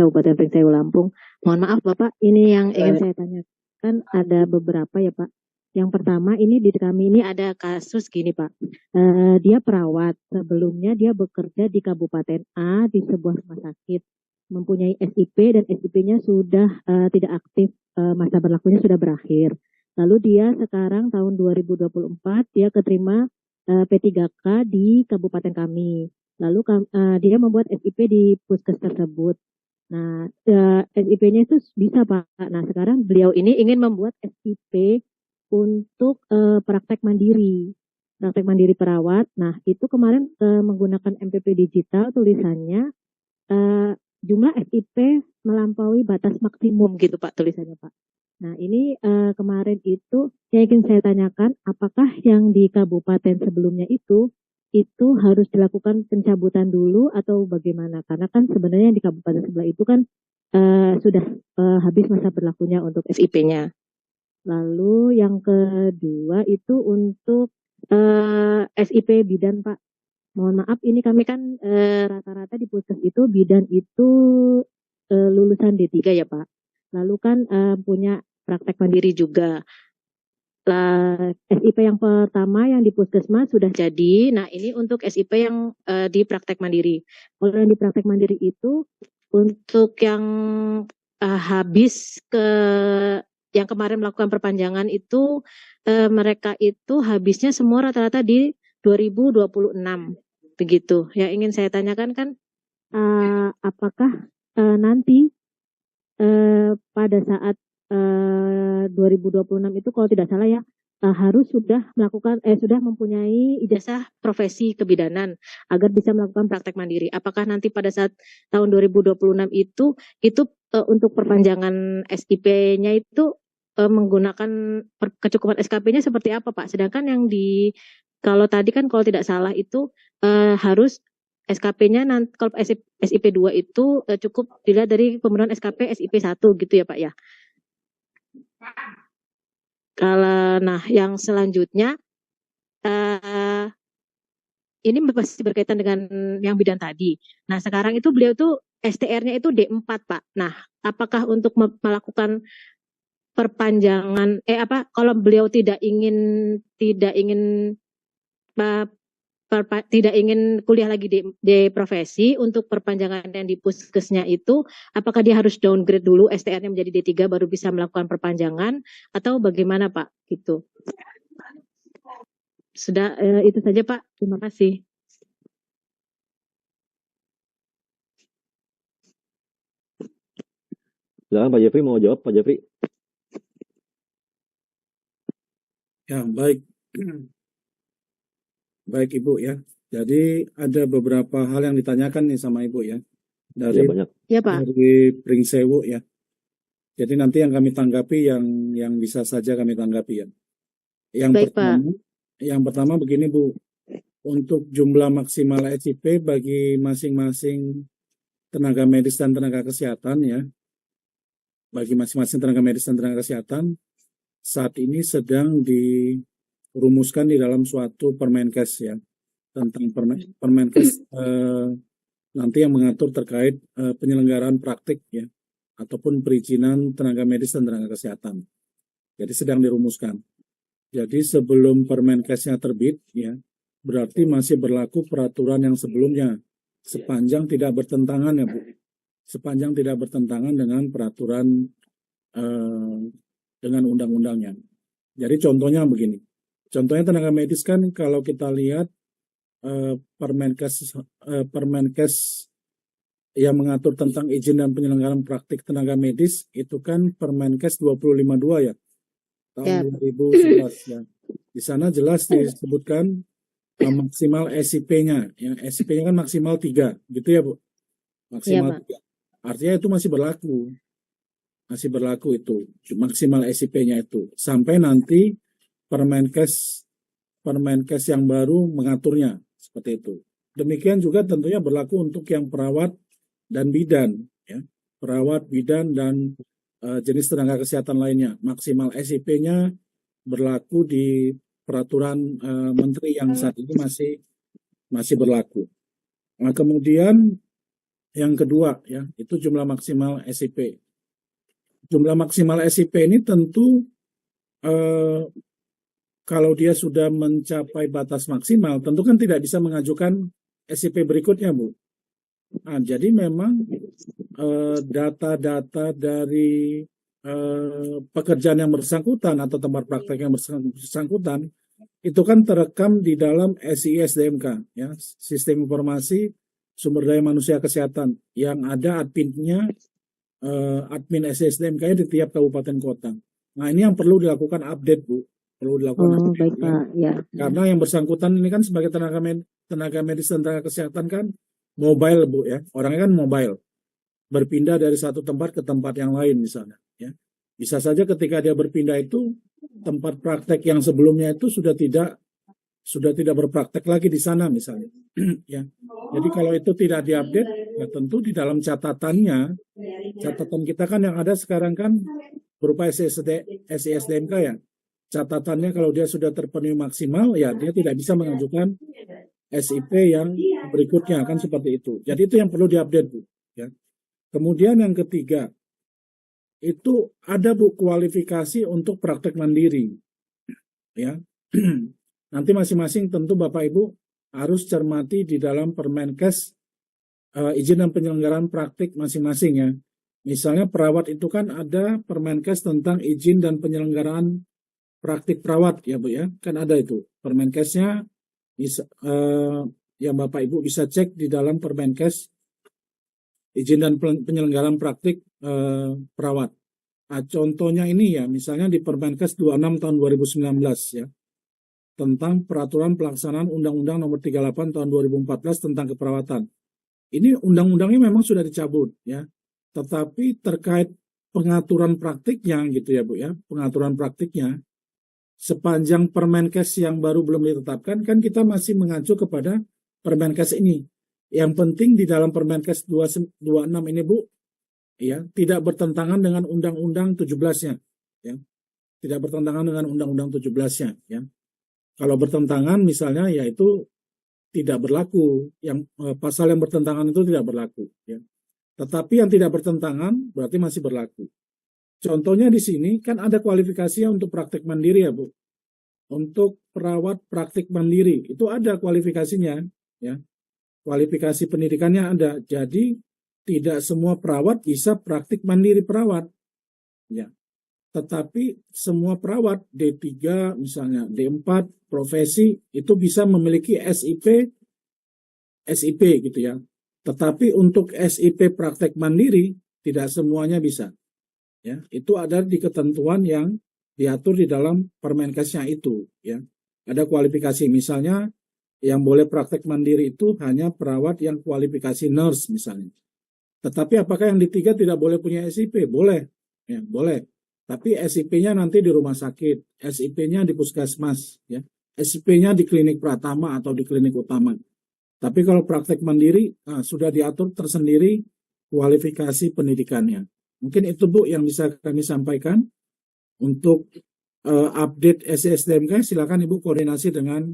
Kabupaten Pringsewu Lampung. Mohon maaf Bapak, ini yang ingin saya tanyakan ada beberapa ya Pak. Yang pertama ini di kami ini ada kasus gini Pak. Dia perawat, sebelumnya dia bekerja di Kabupaten A di sebuah rumah sakit, mempunyai SIP dan SIP-nya sudah tidak aktif, masa berlakunya sudah berakhir. Lalu dia sekarang tahun 2024 dia keterima P3K di kabupaten kami. Lalu dia membuat SIP di puskes tersebut. Nah, SIP-nya itu bisa Pak. Nah, sekarang beliau ini ingin membuat SIP untuk praktek mandiri perawat. Nah, itu kemarin menggunakan MPP digital tulisannya jumlah SIP melampaui batas maksimum gitu Pak tulisannya Pak. Nah, ini kemarin itu yang ingin saya tanyakan, apakah yang di kabupaten sebelumnya itu harus dilakukan pencabutan dulu atau bagaimana? Karena kan sebenarnya di kabupaten sebelah itu kan sudah habis masa berlakunya untuk SIP-nya. Lalu yang kedua itu untuk SIP bidan Pak. Mohon maaf, ini kami kan rata-rata di puskes itu bidan itu lulusan D3 ya Pak. Lalu kan punya praktek mandiri juga. SIP yang pertama yang di puskesmas sudah jadi. Nah ini untuk SIP yang di praktek mandiri. Kalau yang di praktek mandiri itu untuk yang habis yang kemarin melakukan perpanjangan itu mereka itu habisnya semua rata-rata di 2026 begitu. Yang ingin saya tanyakan kan apakah nanti pada saat 2026 itu kalau tidak salah ya harus sudah mempunyai ijazah profesi kebidanan agar bisa melakukan praktek mandiri. Apakah nanti pada saat tahun 2026 itu untuk perpanjangan SIP-nya itu menggunakan kecukupan SKP-nya seperti apa Pak? Sedangkan yang kalau tadi kan kalau tidak salah itu harus SKP-nya nanti kalau SIP 2 itu cukup dilihat dari pemenuhan SKP SIP 1 gitu ya Pak ya. Nah yang selanjutnya ini masih berkaitan dengan yang bidan tadi. Nah sekarang itu beliau tuh STR-nya itu D4 Pak. Nah apakah untuk melakukan perpanjangan kalau beliau tidak ingin kuliah lagi di profesi untuk perpanjangan yang di puskesnya itu apakah dia harus downgrade dulu STR-nya menjadi D3 baru bisa melakukan perpanjangan atau bagaimana Pak gitu. Sudah itu saja Pak, terima kasih. Silakan Pak Jeffrey, mau jawab Pak Jeffrey? Ya, baik. Baik Ibu ya. Jadi ada beberapa hal yang ditanyakan nih sama Ibu ya. Ya, banyak. Ya Pak. Dari Pringsewu ya. Jadi nanti yang kami tanggapi yang bisa saja kami tanggapi ya. Yang pertama begini Bu. Untuk jumlah maksimal SIP bagi masing-masing tenaga medis dan tenaga kesehatan ya. Bagi masing-masing tenaga medis dan tenaga kesehatan saat ini sedang dirumuskan di dalam suatu Permenkes ya, tentang Permenkes nanti yang mengatur terkait penyelenggaraan praktik ya, ataupun perizinan tenaga medis dan tenaga kesehatan. Jadi sedang dirumuskan. Jadi sebelum Permenkesnya terbit ya, berarti masih berlaku peraturan yang sebelumnya sepanjang tidak bertentangan ya Bu. Sepanjang tidak bertentangan dengan peraturan dengan undang-undangnya. Jadi contohnya begini. Contohnya tenaga medis kan kalau kita lihat Permenkes yang mengatur tentang izin dan penyelenggaraan praktik tenaga medis itu kan Permenkes 252 ya. Tahun 2011 ya. Di sana jelas disebutkan maksimal SIP-nya. Yang SIP-nya kan maksimal 3 gitu ya Bu. Maksimal 3. Artinya itu masih berlaku. Masih berlaku itu. Maksimal SIP-nya itu. Sampai nanti Permenkes yang baru mengaturnya. Seperti itu. Demikian juga tentunya berlaku untuk yang perawat dan bidan. Ya. Perawat, bidan, dan jenis tenaga kesehatan lainnya. Maksimal SIP-nya berlaku di peraturan menteri yang saat ini masih berlaku. Nah, kemudian Yang kedua ya, itu jumlah maksimal SIP. Jumlah maksimal SIP ini tentu kalau dia sudah mencapai batas maksimal, tentu kan tidak bisa mengajukan SIP berikutnya, Bu. Nah, jadi memang data-data dari pekerjaan yang bersangkutan atau tempat praktek yang bersangkutan itu kan terekam di dalam SISDMK, ya, Sistem Informasi Sumber Daya Manusia Kesehatan, yang ada adminnya, admin SISDMK di tiap kabupaten kota. Nah, ini yang perlu dilakukan update, Bu. Perlu dilakukan Oh, update, baik ya. Pak. Ya. Karena yang bersangkutan ini kan sebagai tenaga medis dan tenaga kesehatan kan mobile, Bu, ya. Orangnya kan mobile, berpindah dari satu tempat ke tempat yang lain misalnya, ya. Bisa saja ketika dia berpindah itu tempat praktek yang sebelumnya itu sudah tidak berpraktek lagi di sana misalnya. Ya. Jadi kalau itu tidak diupdate, ya tentu di dalam catatan kita kan yang ada sekarang kan berupa SISDMK ya. Catatannya kalau dia sudah terpenuhi maksimal, ya dia tidak bisa mengajukan SIP yang berikutnya, kan seperti itu. Jadi itu yang perlu diupdate, Bu. Ya. Kemudian yang ketiga, itu ada, Bu, kualifikasi untuk praktek mandiri. Ya. Nanti masing-masing tentu Bapak Ibu harus cermati di dalam Permenkes izin dan penyelenggaraan praktik masing-masing ya. Misalnya perawat itu kan ada Permenkes tentang izin dan penyelenggaraan praktik perawat ya, Bu, ya. Kan ada itu Permenkesnya, yang Bapak Ibu bisa cek di dalam Permenkes izin dan penyelenggaraan praktik perawat. Nah, contohnya ini ya, misalnya di Permenkes 26 tahun 2019 ya, tentang peraturan pelaksanaan Undang-Undang Nomor 38 tahun 2014 tentang keperawatan. Ini undang-undangnya memang sudah dicabut ya, tetapi terkait pengaturan praktiknya gitu ya, Bu, ya, pengaturan praktiknya sepanjang Permenkes yang baru belum ditetapkan kan kita masih mengacu kepada Permenkes ini. Yang penting di dalam Permenkes 26 ini, Bu, ya, tidak bertentangan dengan Undang-Undang 17-nya, ya. Tidak bertentangan dengan Undang-Undang 17-nya, ya. Kalau bertentangan misalnya yaitu tidak berlaku, yang pasal yang bertentangan itu tidak berlaku, ya. Tetapi yang tidak bertentangan berarti masih berlaku. Contohnya di sini kan ada kualifikasinya untuk praktek mandiri ya, Bu. Untuk perawat praktik mandiri itu ada kualifikasinya, ya. Kualifikasi pendidikannya ada. Jadi tidak semua perawat bisa praktik mandiri perawat, ya. Tetapi semua perawat D3 misalnya, D4 profesi itu bisa memiliki SIP gitu ya. Tetapi untuk SIP praktek mandiri tidak semuanya bisa. Ya, itu ada di ketentuan yang diatur di dalam Permenkesnya itu, ya. Ada kualifikasi misalnya yang boleh praktek mandiri itu hanya perawat yang kualifikasi nurse misalnya. Tetapi apakah yang D3 tidak boleh punya SIP? Boleh. Ya, boleh. Tapi SIP-nya nanti di rumah sakit, SIP-nya di puskesmas, ya. SIP-nya di klinik pratama atau di klinik utama. Tapi kalau praktek mandiri, sudah diatur tersendiri kualifikasi pendidikannya. Mungkin itu, Bu, yang bisa kami sampaikan. Untuk update SISDMK, silakan Ibu koordinasi dengan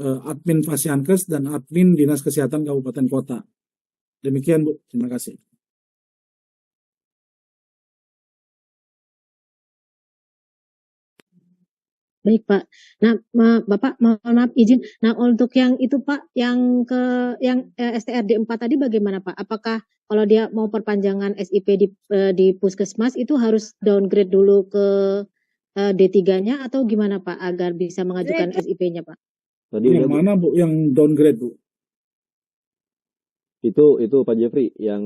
admin Fasiankes dan admin Dinas Kesehatan Kabupaten Kota. Demikian, Bu. Terima kasih. Baik Pak. Nah, Bapak mohon maaf izin. Nah, untuk yang itu Pak, yang STRD 4 tadi bagaimana Pak? Apakah kalau dia mau perpanjangan SIP di puskesmas itu harus downgrade dulu ke D3-nya atau gimana Pak agar bisa mengajukan SIP-nya Pak? Tadi Yang mana, Bu, yang downgrade, Bu? Itu Pak Jeffrey yang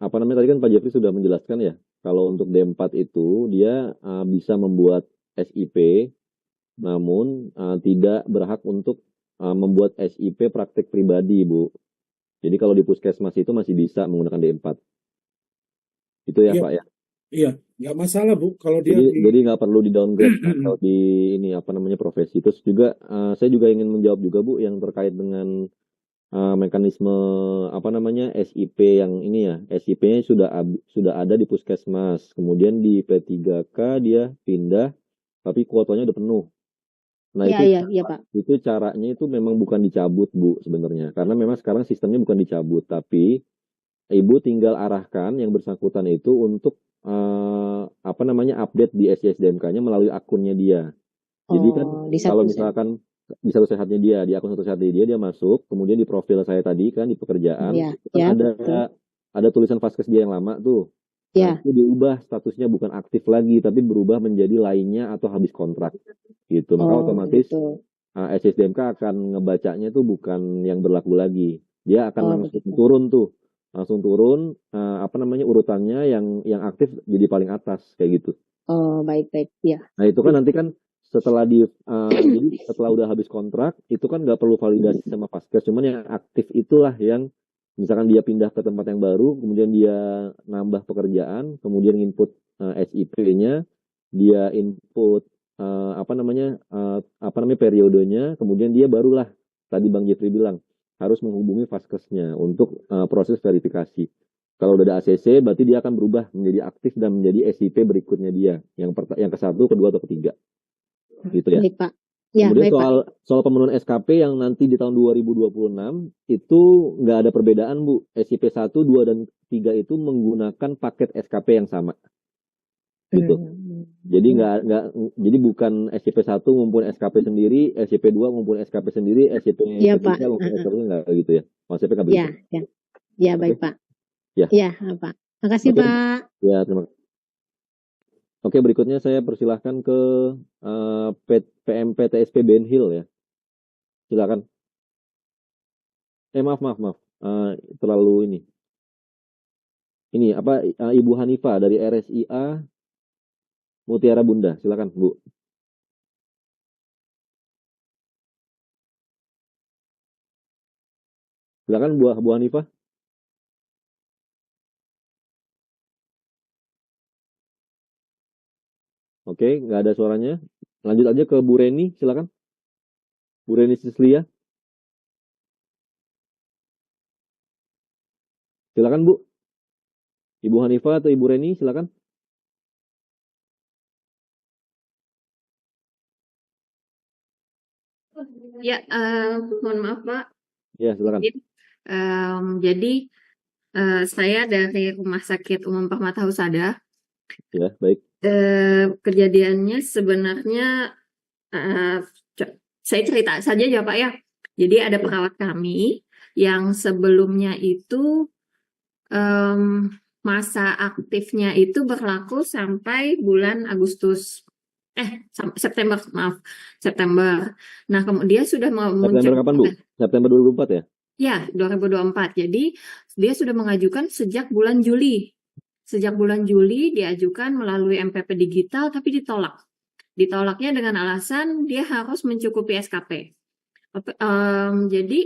apa namanya tadi kan Pak Jeffrey sudah menjelaskan ya, kalau untuk D4 itu dia bisa membuat SIP namun tidak berhak untuk membuat SIP praktek pribadi, Bu. Jadi kalau di puskesmas itu masih bisa menggunakan D4. Itu ya, Iya, Pak ya. iya, nggak masalah, Bu, kalau dia Jadi nggak perlu di downgrade atau di ini apa namanya profesi. Terus juga saya juga ingin menjawab juga, Bu, yang terkait dengan mekanisme apa namanya SIP yang ini ya. SIP-nya sudah ada di puskesmas. Kemudian di P3K dia pindah tapi kuotanya udah penuh. Nah, Iya Pak. itu caranya itu memang bukan dicabut, Bu, sebenarnya. Karena memang sekarang sistemnya bukan dicabut, tapi Ibu tinggal arahkan yang bersangkutan itu untuk update di SISDMK-nya melalui akunnya dia. Jadi kan di kalau satu misalkan di satu sehatnya dia, di akun satu sehatnya dia masuk, kemudian di profil saya tadi kan di pekerjaan, ya, itu kan betul. ada tulisan Vaskes dia yang lama tuh. Nah, Ya, itu diubah statusnya bukan aktif lagi, tapi berubah menjadi lainnya atau habis kontrak. Gitu. Maka otomatis gitu. SISDMK akan ngebacanya tuh bukan yang berlaku lagi. Dia akan langsung Begitu. turun tuh. Langsung turun urutannya yang aktif jadi paling atas kayak gitu. Baik-baik. Ya. Nah, itu kan nanti kan setelah jadi setelah udah habis kontrak, itu kan nggak perlu validasi sama Vaskes, cuman yang aktif itulah yang misalkan dia pindah ke tempat yang baru, kemudian dia nambah pekerjaan, kemudian input SIP-nya, dia input periodenya, kemudian dia barulah tadi Bang Jeffrey bilang harus menghubungi Vaskesnya untuk proses verifikasi. Kalau udah ada ACC, berarti dia akan berubah menjadi aktif dan menjadi SIP berikutnya dia, yang ke-1, kedua, atau ketiga. Gitu ya. Baik, Pak. Ya, kemudian baik, soal pemenuhan SKP yang nanti di tahun 2026 itu nggak ada perbedaan, Bu. SIP 1, 2, dan 3 itu menggunakan paket SKP yang sama. Gitu. Jadi jadi bukan SCP 1 ngumpulin SKP sendiri, SCP 2 ngumpulin SKP sendiri, SCP Iya, 3 Pak. ngumpulin SKP nggak gitu ya. Maksudnya nggak begitu. Ya, baik, Pak. Ya. Ya, Pak. Makasih, Oke. Pak. Ya, terima kasih. Oke, berikutnya saya persilahkan ke PMPTSP Ben Hill ya. Silakan. Maaf. Terlalu ini. Ini Ibu Hanifa dari RSIA Mutiara Bunda. Silakan, Bu. Silakan Bu Hanifa. Oke, nggak ada suaranya. Lanjut aja ke Bu Reni, silakan. Bu Reni Sislia. Silakan, Bu. Ibu Hanifa atau Ibu Reni, silakan. Ya, mohon maaf Pak. Ya, silakan. Jadi saya dari Rumah Sakit Umum Permata Husada. Ya, baik. Kejadiannya sebenarnya saya cerita saja ya Pak ya. Jadi ada perawat kami yang sebelumnya itu masa aktifnya itu berlaku sampai bulan September, maaf, September. Nah, kemudian sudah muncul. September kapan, Bu? September 2024 ya? Ya, 2024. Jadi, dia sudah mengajukan sejak bulan Juli. Sejak bulan Juli diajukan melalui MPP digital, tapi ditolak. Ditolaknya dengan alasan dia harus mencukupi SKP. Jadi,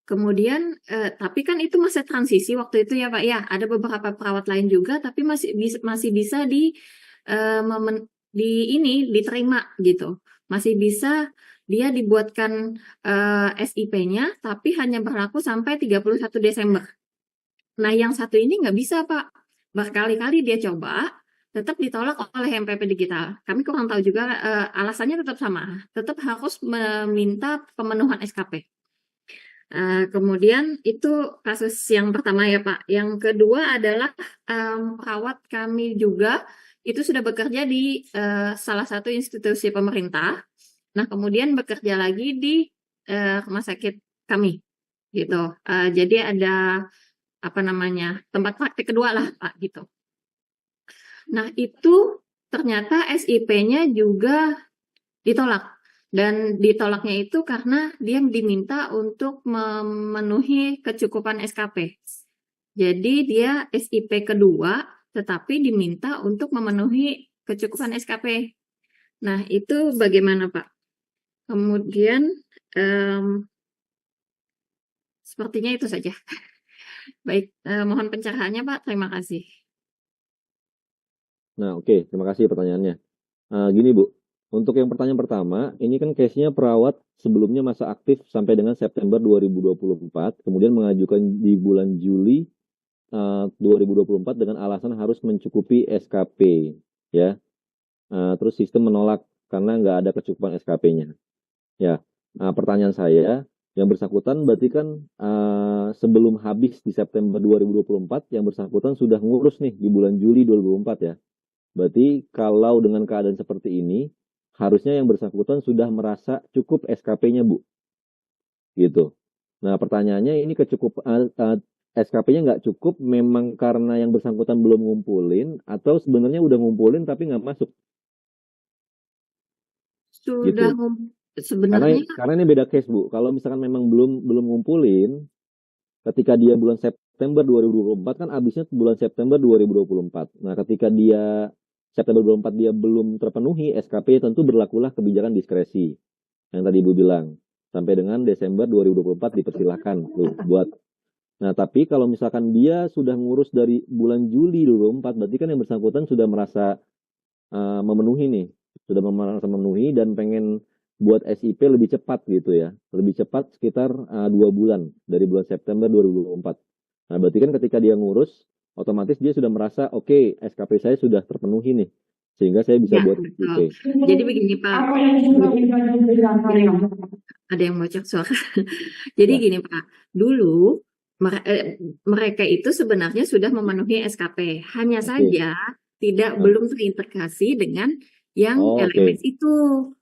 kemudian, tapi kan itu masa transisi waktu itu ya Pak. Ya, ada beberapa perawat lain juga, tapi masih bisa diterima gitu. Masih bisa dia dibuatkan SIP-nya, tapi hanya berlaku sampai 31 Desember. Nah, yang satu ini nggak bisa, Pak. Berkali-kali dia coba, tetap ditolak oleh MPP Digital. Kami kurang tahu juga, alasannya tetap sama. Tetap harus meminta pemenuhan SKP. Kemudian itu kasus yang pertama ya, Pak. Yang kedua adalah perawat kami juga itu sudah bekerja di salah satu institusi pemerintah. Nah, kemudian bekerja lagi di rumah sakit kami, gitu. Jadi ada tempat praktik kedua lah, Pak, gitu. Nah, itu ternyata SIP-nya juga ditolak. Dan ditolaknya itu karena dia diminta untuk memenuhi kecukupan SKP. Jadi dia SIP kedua, tetapi diminta untuk memenuhi kecukupan SKP. Nah, itu bagaimana, Pak? Kemudian, sepertinya itu saja. Baik, mohon pencerahannya, Pak. Terima kasih. Nah, oke. Terima kasih pertanyaannya. Gini, Bu. Untuk yang pertanyaan pertama, ini kan case-nya perawat sebelumnya masa aktif sampai dengan September 2024, kemudian mengajukan di bulan Juli 2024 dengan alasan harus mencukupi SKP, ya. Terus sistem menolak karena nggak ada kecukupan SKP-nya. Ya, pertanyaan saya, Yang bersangkutan berarti kan sebelum habis di September 2024, yang bersangkutan sudah ngurus nih di bulan Juli 2024 ya. Berarti kalau dengan keadaan seperti ini, harusnya yang bersangkutan sudah merasa cukup SKP-nya, Bu. Gitu. Nah, pertanyaannya ini SKP-nya nggak cukup memang karena yang bersangkutan belum ngumpulin atau sebenarnya udah ngumpulin tapi nggak masuk Sudah gitu. sebenarnya Karena ini beda case, Bu. Kalau misalkan memang belum ngumpulin, ketika dia bulan September 2024 kan habisnya bulan September 2024. Nah, ketika dia September 2024 dia belum terpenuhi SKP, tentu berlakulah kebijakan diskresi yang tadi Ibu bilang. Sampai dengan Desember 2024 dipersilahkan tuh buat. Nah, tapi kalau misalkan dia sudah ngurus dari bulan Juli 2024, berarti kan yang bersangkutan sudah merasa memenuhi nih, sudah merasa memenuhi dan pengen buat SIP lebih cepat gitu ya, lebih cepat sekitar 2 bulan dari bulan September 2024. Nah, berarti kan ketika dia ngurus, otomatis dia sudah merasa oke, SKP saya sudah terpenuhi nih, sehingga saya bisa ya buat betul. SIP. Jadi begini Pak, ada yang mau cek suara. Jadi Ya, gini Pak, dulu mereka itu sebenarnya sudah memenuhi SKP, hanya oke. saja tidak Nah, belum terintegrasi dengan yang oh, oke. LMS itu.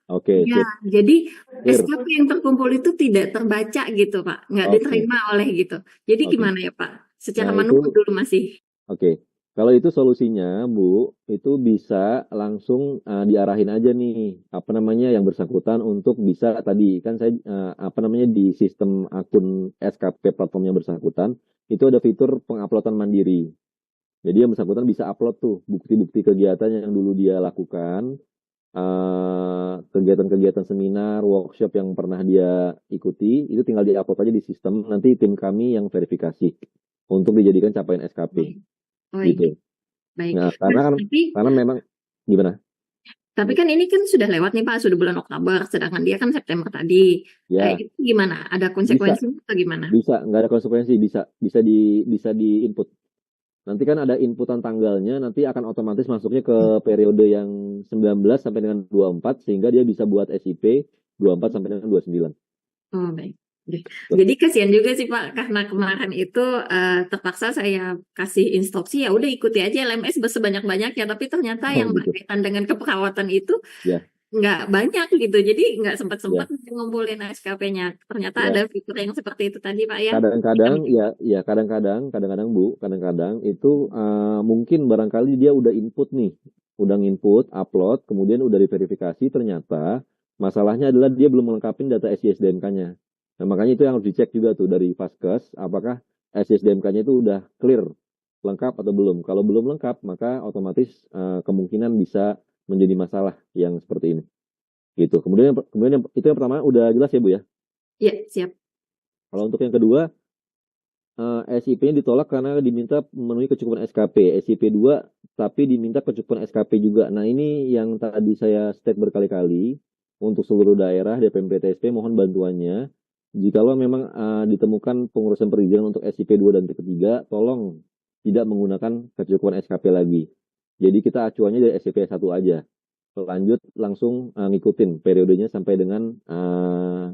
Oke, Ya, sip. jadi Clear. SKP yang terkumpul itu tidak terbaca gitu Pak, nggak Oke, diterima oleh gitu. Jadi oke. gimana ya Pak? Secara Nah, manual itu dulu masih. oke. Kalau itu solusinya, Bu, itu bisa langsung diarahin aja nih, apa namanya yang bersangkutan untuk bisa tadi kan saya apa namanya di sistem akun SKP platformnya bersangkutan itu ada fitur penguploadan mandiri. Jadi yang bersangkutan bisa upload tuh bukti-bukti kegiatan yang dulu dia lakukan, kegiatan-kegiatan seminar, workshop yang pernah dia ikuti, itu tinggal diupload aja di sistem. Nanti tim kami yang verifikasi untuk dijadikan capaian SKP. Oh, Gitu. baik. Nah, Nah, karena memang gimana? tapi kan ini kan sudah lewat nih Pak, sudah bulan Oktober, sedangkan dia kan September tadi. Ya, Itu gimana? Ada bisa, konsekuensinya atau gimana? nggak ada konsekuensi, bisa di input. Nanti kan ada inputan tanggalnya, nanti akan otomatis masuknya ke periode yang 19 sampai dengan 24 sehingga dia bisa buat SIP 24 sampai dengan 29. Oh, baik. Oke. Tuh. Jadi kasihan juga sih Pak, karena kemarin itu terpaksa saya kasih instruksi ya udah ikuti aja LMS sebanyak-banyaknya, tapi ternyata Oh, yang gitu. berkaitan dengan keperawatan itu Ya, nggak banyak gitu, jadi nggak ya, sempat-sempat ngumpulin SKP-nya. Ternyata ya. ada fitur yang seperti itu tadi Pak ya. Kadang-kadang kadang-kadang Bu, kadang-kadang itu mungkin barangkali dia udah input nih, udah input, upload, kemudian udah diverifikasi, ternyata masalahnya adalah dia belum melengkapi data SISDMK-nya. Nah, makanya itu yang harus dicek juga tuh dari Vaskes, apakah SISDMK-nya itu udah clear, lengkap atau belum. Kalau belum lengkap, maka otomatis kemungkinan bisa menjadi masalah yang seperti ini. Gitu. Kemudian itu yang pertama udah jelas ya Bu ya. Ya, siap. Kalau untuk yang kedua, SIP-nya ditolak karena diminta memenuhi kecukupan SKP. SIP 2 tapi diminta kecukupan SKP juga. Nah, ini yang tadi saya state berkali-kali untuk seluruh daerah DPM PTSP mohon bantuannya. Jikalau memang ditemukan pengurusan perizinan untuk SIP 2 dan tipe 3, tolong tidak menggunakan kecukupan SKP lagi. Jadi kita acuannya dari SIP 1 aja. Lanjut langsung ngikutin periodenya sampai dengan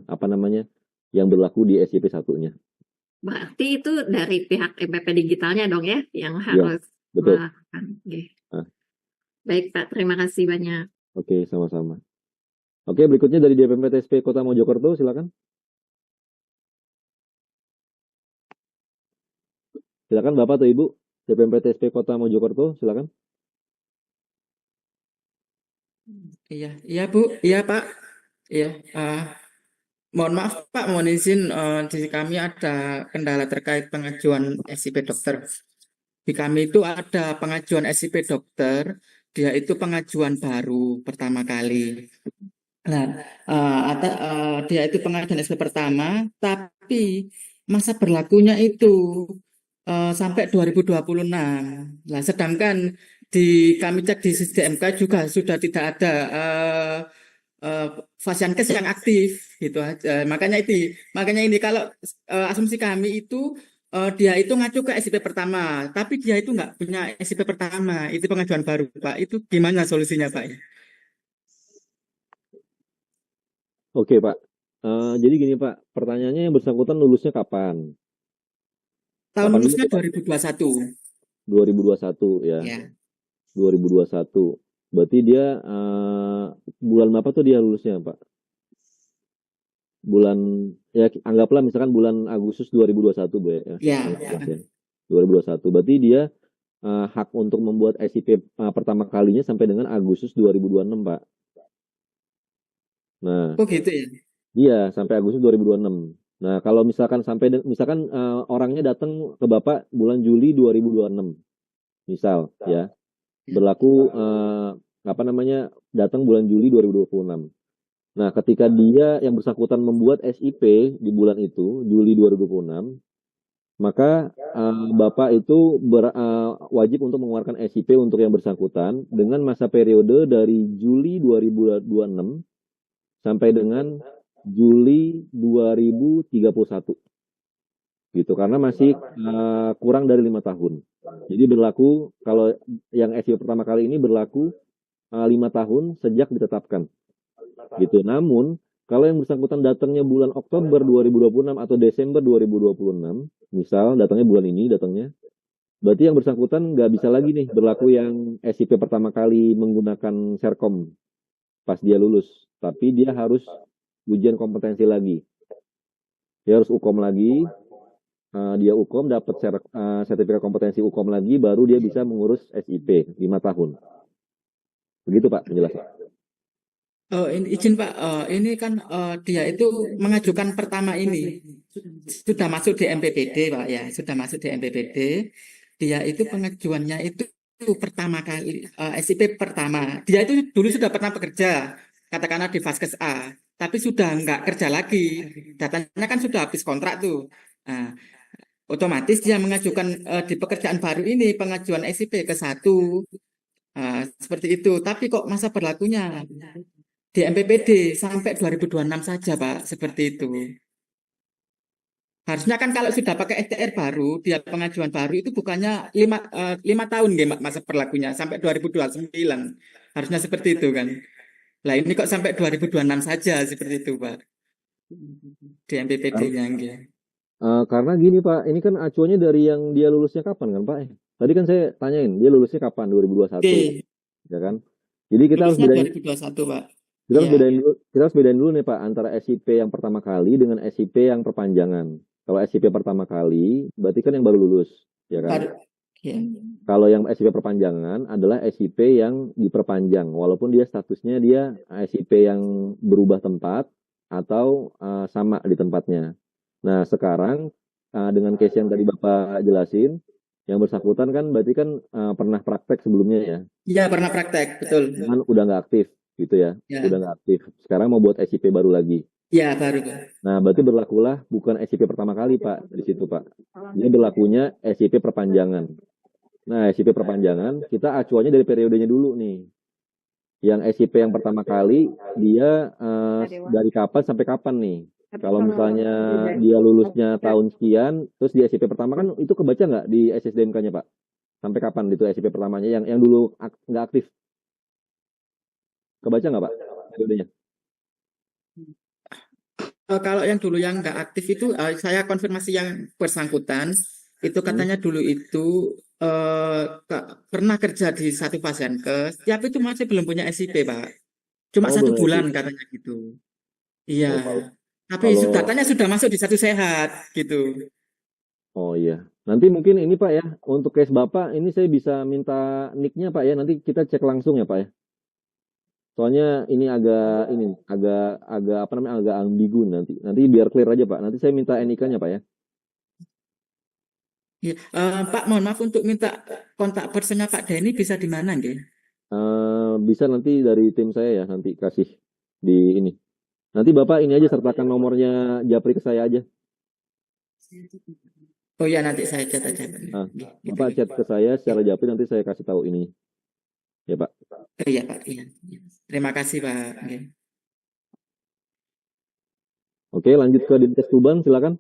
apa namanya yang berlaku di SIP 1-nya. Berarti itu dari pihak MPP digitalnya dong ya yang Ya, harus betul. melakukan. Oke. Nah, Baik Pak, terima kasih banyak. oke, sama-sama. Oke, berikutnya dari DPM PTSP Kota Mojokerto, silakan. Silakan Bapak atau Ibu, DPM PTSP Kota Mojokerto, silakan. Iya Bu, iya Pak, iya. Mohon maaf Pak, mohon izin di kami ada kendala terkait pengajuan SIP dokter. Di kami itu ada pengajuan SIP dokter, dia itu pengajuan baru pertama kali. Nah, dia itu pengajuan SIP pertama, tapi masa berlakunya itu sampai 2026. Nah, sedangkan kami cek di SDMK juga sudah tidak ada Fasiankes yang aktif gitu aja. Makanya ini kalau asumsi kami itu dia itu ngacu ke SIP pertama, tapi dia itu nggak punya SIP pertama, itu pengajuan baru Pak. Itu gimana solusinya Pak? Oke Pak, Jadi gini Pak, pertanyaannya yang bersangkutan lulusnya kapan? Tahun Kapan dulu lulusnya Pak? 2021. 2021 ya. Ya. 2021. Berarti dia bulan apa tuh dia lulusnya Pak? Bulan ya anggaplah misalkan bulan Agustus 2021 Bu ya. Ya. Anggaplah ya. 2021. Berarti dia hak untuk membuat SIP pertama kalinya sampai dengan Agustus 2026 Pak. Nah, Oh gitu ya. iya sampai Agustus 2026. Nah, kalau misalkan misalkan orangnya datang ke Bapak bulan Juli 2026. Misal ya, berlaku apa namanya datang bulan Juli 2026. Nah, ketika dia yang bersangkutan membuat SIP di bulan itu, Juli 2026, maka Bapak itu wajib untuk mengeluarkan SIP untuk yang bersangkutan dengan masa periode dari Juli 2026 sampai dengan Juli 2031. Gitu, karena masih kurang dari 5 tahun. Jadi berlaku, kalau yang SIP pertama kali ini berlaku 5 tahun sejak ditetapkan. Gitu. Namun, kalau yang bersangkutan datangnya bulan Oktober 2026 atau Desember 2026, misal datangnya bulan ini datangnya, berarti yang bersangkutan nggak bisa lagi nih berlaku yang SIP pertama kali menggunakan Serkom pas dia lulus. Tapi dia harus ujian kompetensi lagi. Dia harus UKOM lagi, dia UKOM dapat sertifikat kompetensi UKOM lagi, baru dia bisa mengurus SIP 5 tahun. Begitu Pak penjelasan. Ini izin Pak, ini kan dia itu mengajukan pertama ini sudah masuk di MPPD Pak ya, sudah masuk di MPPD. Dia itu pengajuannya itu pertama kali SIP pertama. Dia itu dulu sudah pernah bekerja, katakanlah di Vaskes A, tapi sudah nggak kerja lagi. Datanya kan sudah habis kontrak tuh. Nah, otomatis dia mengajukan di pekerjaan baru ini pengajuan SIP ke 1. Seperti itu. Tapi kok masa berlakunya di MPPD sampai 2026 saja, Pak, seperti itu. Harusnya kan kalau sudah pakai STR baru, dia pengajuan baru itu bukannya 5 tahun nggih, Pak, masa berlakunya sampai 2029. Harusnya seperti itu kan. Lah ini kok sampai 2026 saja seperti itu, Pak. Di MPPD-nya nggih. Karena gini Pak, ini kan acuannya dari yang dia lulusnya kapan kan Pak? Tadi kan saya tanyain, dia lulusnya kapan? 2021. Oke, Ya kan? Jadi kita harus lulusnya bedain 2021, Pak. kita harus Iya. bedain dulu nih Pak antara SIP yang pertama kali dengan SIP yang perpanjangan. Kalau SIP pertama kali berarti kan yang baru lulus, ya kan? Baru, ya. Kalau yang SIP perpanjangan adalah SIP yang diperpanjang, walaupun dia statusnya dia SIP yang berubah tempat atau sama di tempatnya. Nah, sekarang dengan case yang tadi Bapak jelasin, yang bersangkutan kan berarti kan pernah praktek sebelumnya ya, Iya, pernah praktek, betul. cuman udah nggak aktif gitu ya, Ya, udah nggak aktif. Sekarang mau buat SIP baru lagi. ya baru, Pak. Nah, berarti berlakulah bukan SIP pertama kali Pak di situ Pak. Ini berlakunya SIP perpanjangan. Nah, SIP perpanjangan, kita acuannya dari periodenya dulu nih. Yang SIP yang pertama kali, dia dari kapan sampai kapan nih? Kalau misalnya dia lulusnya tahun sekian, terus di SIP pertama kan itu kebaca nggak di SSDMK-nya Pak? Sampai kapan itu SIP pertamanya yang dulu nggak aktif? Kebaca nggak Pak periodenya? Kalau yang dulu yang nggak aktif itu, saya konfirmasi yang bersangkutan, itu katanya dulu itu pernah kerja di satu Vaskes, tapi itu masih belum punya SIP, Pak. Cuma Oh, 1 belum bulan SIP. katanya gitu. Iya, Oh, tapi kalau datanya sudah masuk di Satu Sehat gitu. oh iya. Nanti mungkin ini Pak ya, untuk case Bapak ini saya bisa minta nick-nya Pak ya, nanti kita cek langsung ya Pak ya. Soalnya ini agak apa namanya agak ambigu nanti. Nanti biar clear aja Pak. Nanti saya minta NIK-nya Pak ya. Ya, Pak, mohon maaf untuk minta kontak personnya Pak Denny bisa di mana nggih? Bisa nanti dari tim saya ya nanti kasih di ini. Nanti Bapak ini aja sertakan nomornya Japri ke saya aja. Oh ya, nanti saya chat aja. Nah, Nggih, gitu. Bapak chat ke saya secara Japri nanti saya kasih tahu ini. Ya Pak. Oh iya, Pak. Iya. Terima kasih, Pak. Nggih. Oke, lanjut ke Dinkes Tuban silakan.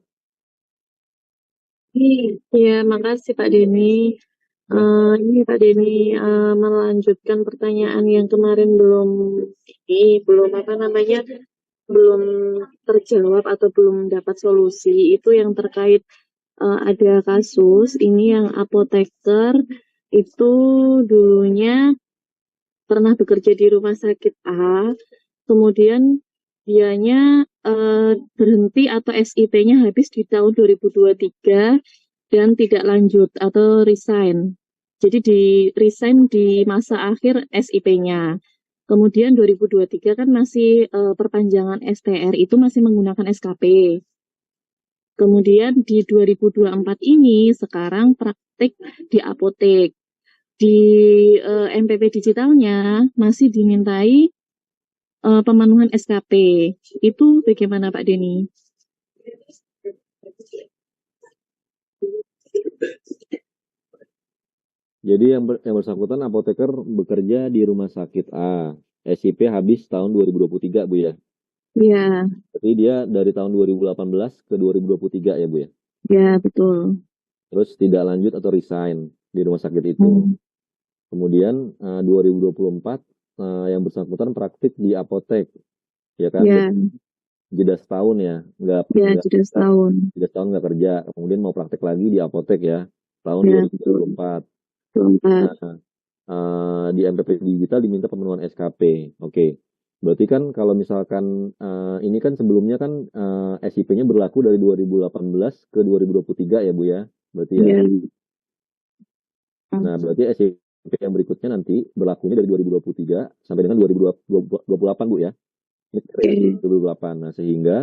Iya, makasih Pak Denny. Ini Pak Denny melanjutkan pertanyaan yang kemarin belum apa namanya belum terjawab atau belum dapat solusi itu yang terkait ada kasus ini yang apoteker itu dulunya pernah bekerja di rumah sakit A, kemudian dianya berhenti atau SIP-nya habis di tahun 2023 dan tidak lanjut atau resign. Jadi di resign di masa akhir SIP-nya. Kemudian 2023 kan masih perpanjangan STR itu masih menggunakan SKP. Kemudian di 2024 ini sekarang praktik di apotek. Di MPP digitalnya masih dimintai pemenuhan SKP. Itu bagaimana Pak Denny? Jadi yang bersangkutan apoteker bekerja di rumah sakit A. SIP habis tahun 2023, Bu ya. Iya, Berarti dia dari tahun 2018 ke 2023 ya, Bu ya. ya betul. Terus tidak lanjut atau resign di rumah sakit itu. Kemudian 2024 yang bersangkutan praktik di apotek, ya kan? Ya, Jeda setahun ya, ya sudah setahun. jeda setahun nggak kerja. Kemudian mau praktek lagi di apotek ya, tahun Ya, 2024. 24. Di MPP digital diminta pemenuhan SKP. Oke. Berarti kan kalau misalkan ini kan sebelumnya kan SIP-nya berlaku dari 2018 ke 2023 ya, Bu ya. Berarti ya. Ya. Nah, berarti SIP yang berikutnya nanti berlakunya dari 2023 sampai dengan 2028, Bu ya. Ini Oke. 2028. Nah, sehingga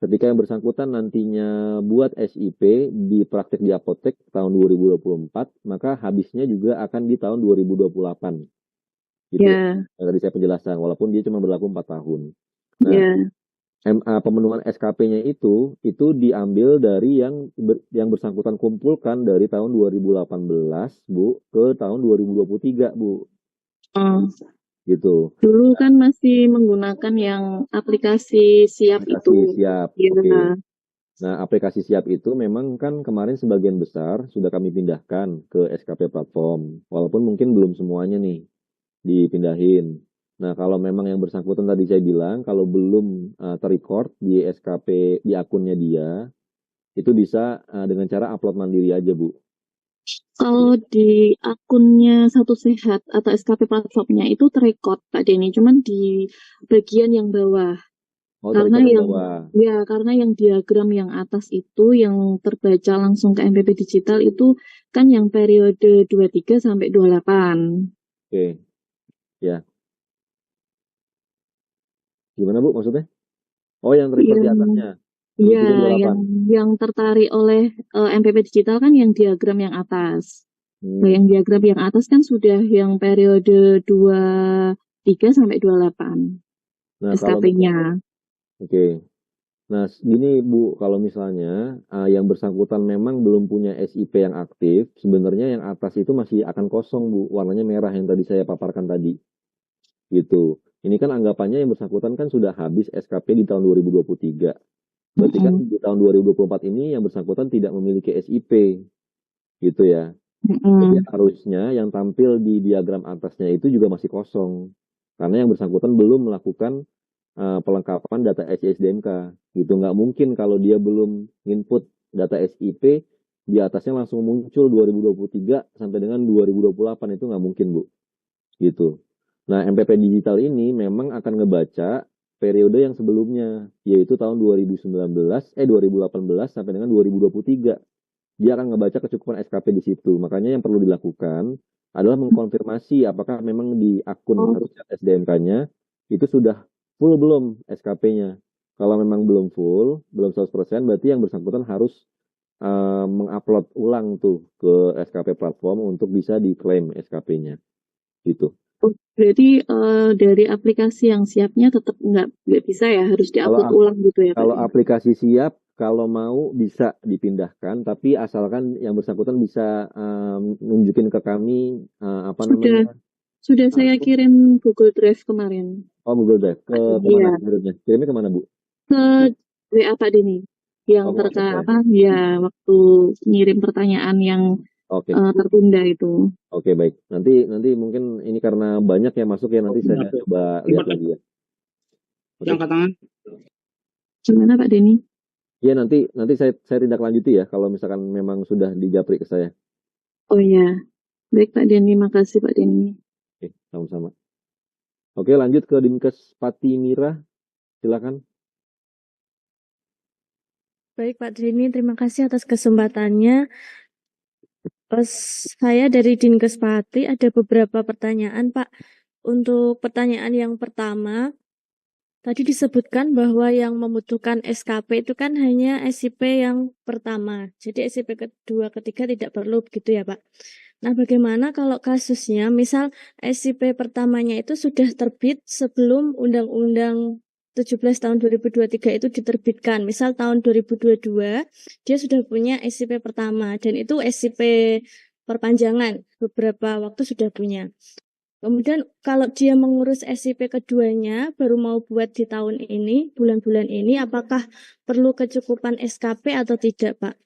ketika yang bersangkutan nantinya buat SIP di praktek di apotek tahun 2024, maka habisnya juga akan di tahun 2028. Gitu ya. Ya, Tadi saya penjelasan, walaupun dia cuma berlaku 4 tahun. Nah, ya, pemenuhan SKP-nya itu diambil dari yang bersangkutan kumpulkan dari tahun 2018, Bu, ke tahun 2023, Bu. Gitu. Dulu kan masih menggunakan yang aplikasi siap Aplikasi itu. siap. Ya. Oke. Nah, aplikasi siap itu memang kan kemarin sebagian besar sudah kami pindahkan ke SKP platform. Walaupun mungkin belum semuanya nih dipindahin. Nah, kalau memang yang bersangkutan tadi saya bilang, kalau belum terrecord di SKP, di akunnya dia, itu bisa dengan cara upload mandiri aja, Bu. Kalau di akunnya Satu Sehat atau SKP platformnya itu terekod Pak Denny, cuman di bagian yang bawah. Oh, Karena terrecord di yang bawah. ya karena yang diagram yang atas itu yang terbaca langsung ke MPP digital itu kan yang periode 23 sampai 28. Oke. Ya. Gimana, Bu, maksudnya? Oh, yang terrecord di Yang atasnya. ya 23, 28. yang tertarik oleh MPP digital kan yang diagram yang atas. Nah, Hmm. yang diagram yang atas kan sudah yang periode 23 sampai 28 Nah, kalau SKP-nya. Oke. Nah, gini Bu, kalau misalnya yang bersangkutan memang belum punya SIP yang aktif, sebenarnya yang atas itu masih akan kosong Bu, warnanya merah yang tadi saya paparkan tadi. Gitu. Ini kan anggapannya yang bersangkutan kan sudah habis SKP di tahun 2023. Berarti kan di tahun 2024 ini yang bersangkutan tidak memiliki SIP. Gitu ya. Jadi harusnya yang tampil di diagram atasnya itu juga masih kosong. Karena yang bersangkutan belum melakukan pelengkapan data SISDMK. Gitu, nggak mungkin kalau dia belum input data SIP, di atasnya langsung muncul 2023 sampai dengan 2028, itu nggak mungkin, Bu. Gitu. Nah, MPP digital ini memang akan ngebaca periode yang sebelumnya, yaitu tahun 2018 sampai dengan 2023. Dia akan ngebaca kecukupan SKP di situ. Makanya yang perlu dilakukan adalah mengkonfirmasi apakah memang di akun SDMK-nya itu sudah full belum SKP-nya. Kalau memang belum full, belum 100%, berarti yang bersangkutan harus mengupload ulang tuh ke SKP platform untuk bisa diklaim SKP-nya. Gitu. Berarti dari aplikasi yang siapnya tetap nggak bisa ya, harus diupload ulang gitu ya Pak? Kalau aplikasi siap, kalau mau bisa dipindahkan, tapi asalkan yang bersangkutan bisa nunjukin ke kami namanya. Sudah saya kirim Google Drive kemarin. Oh, Google Drive. Kemana kirimnya? Kirimnya kemana, Bu? Ke WA Pak Denny. Yang terkait waktu ngirim pertanyaan yang tertunda itu. Oke, baik. Nanti mungkin ini karena banyak yang masuk ya, nanti saya coba lihat lagi ya. Angkat tangan. Gimana Pak Denny? Ya nanti saya tindak lanjuti ya kalau misalkan memang sudah dijapri ke saya. Oh ya, baik Pak Denny, makasih Pak Denny. Oke, sama-sama. Oke, lanjut ke Dinkes Pati Mira, silakan. Baik Pak Denny, terima kasih atas kesempatannya. Saya dari Dinkes Pati ada beberapa pertanyaan Pak. Untuk pertanyaan yang pertama, tadi disebutkan bahwa yang membutuhkan SKP itu kan hanya SIP yang pertama. Jadi SIP kedua, ketiga tidak perlu begitu ya Pak. Nah, bagaimana kalau kasusnya misal SIP pertamanya itu sudah terbit sebelum Undang-Undang 17 tahun 2023 itu diterbitkan. Misal tahun 2022 dia sudah punya SIP pertama dan itu SIP perpanjangan beberapa waktu sudah punya. Kemudian kalau dia mengurus SIP keduanya baru mau buat di tahun ini, bulan-bulan ini, apakah perlu kecukupan SKP atau tidak, Pak?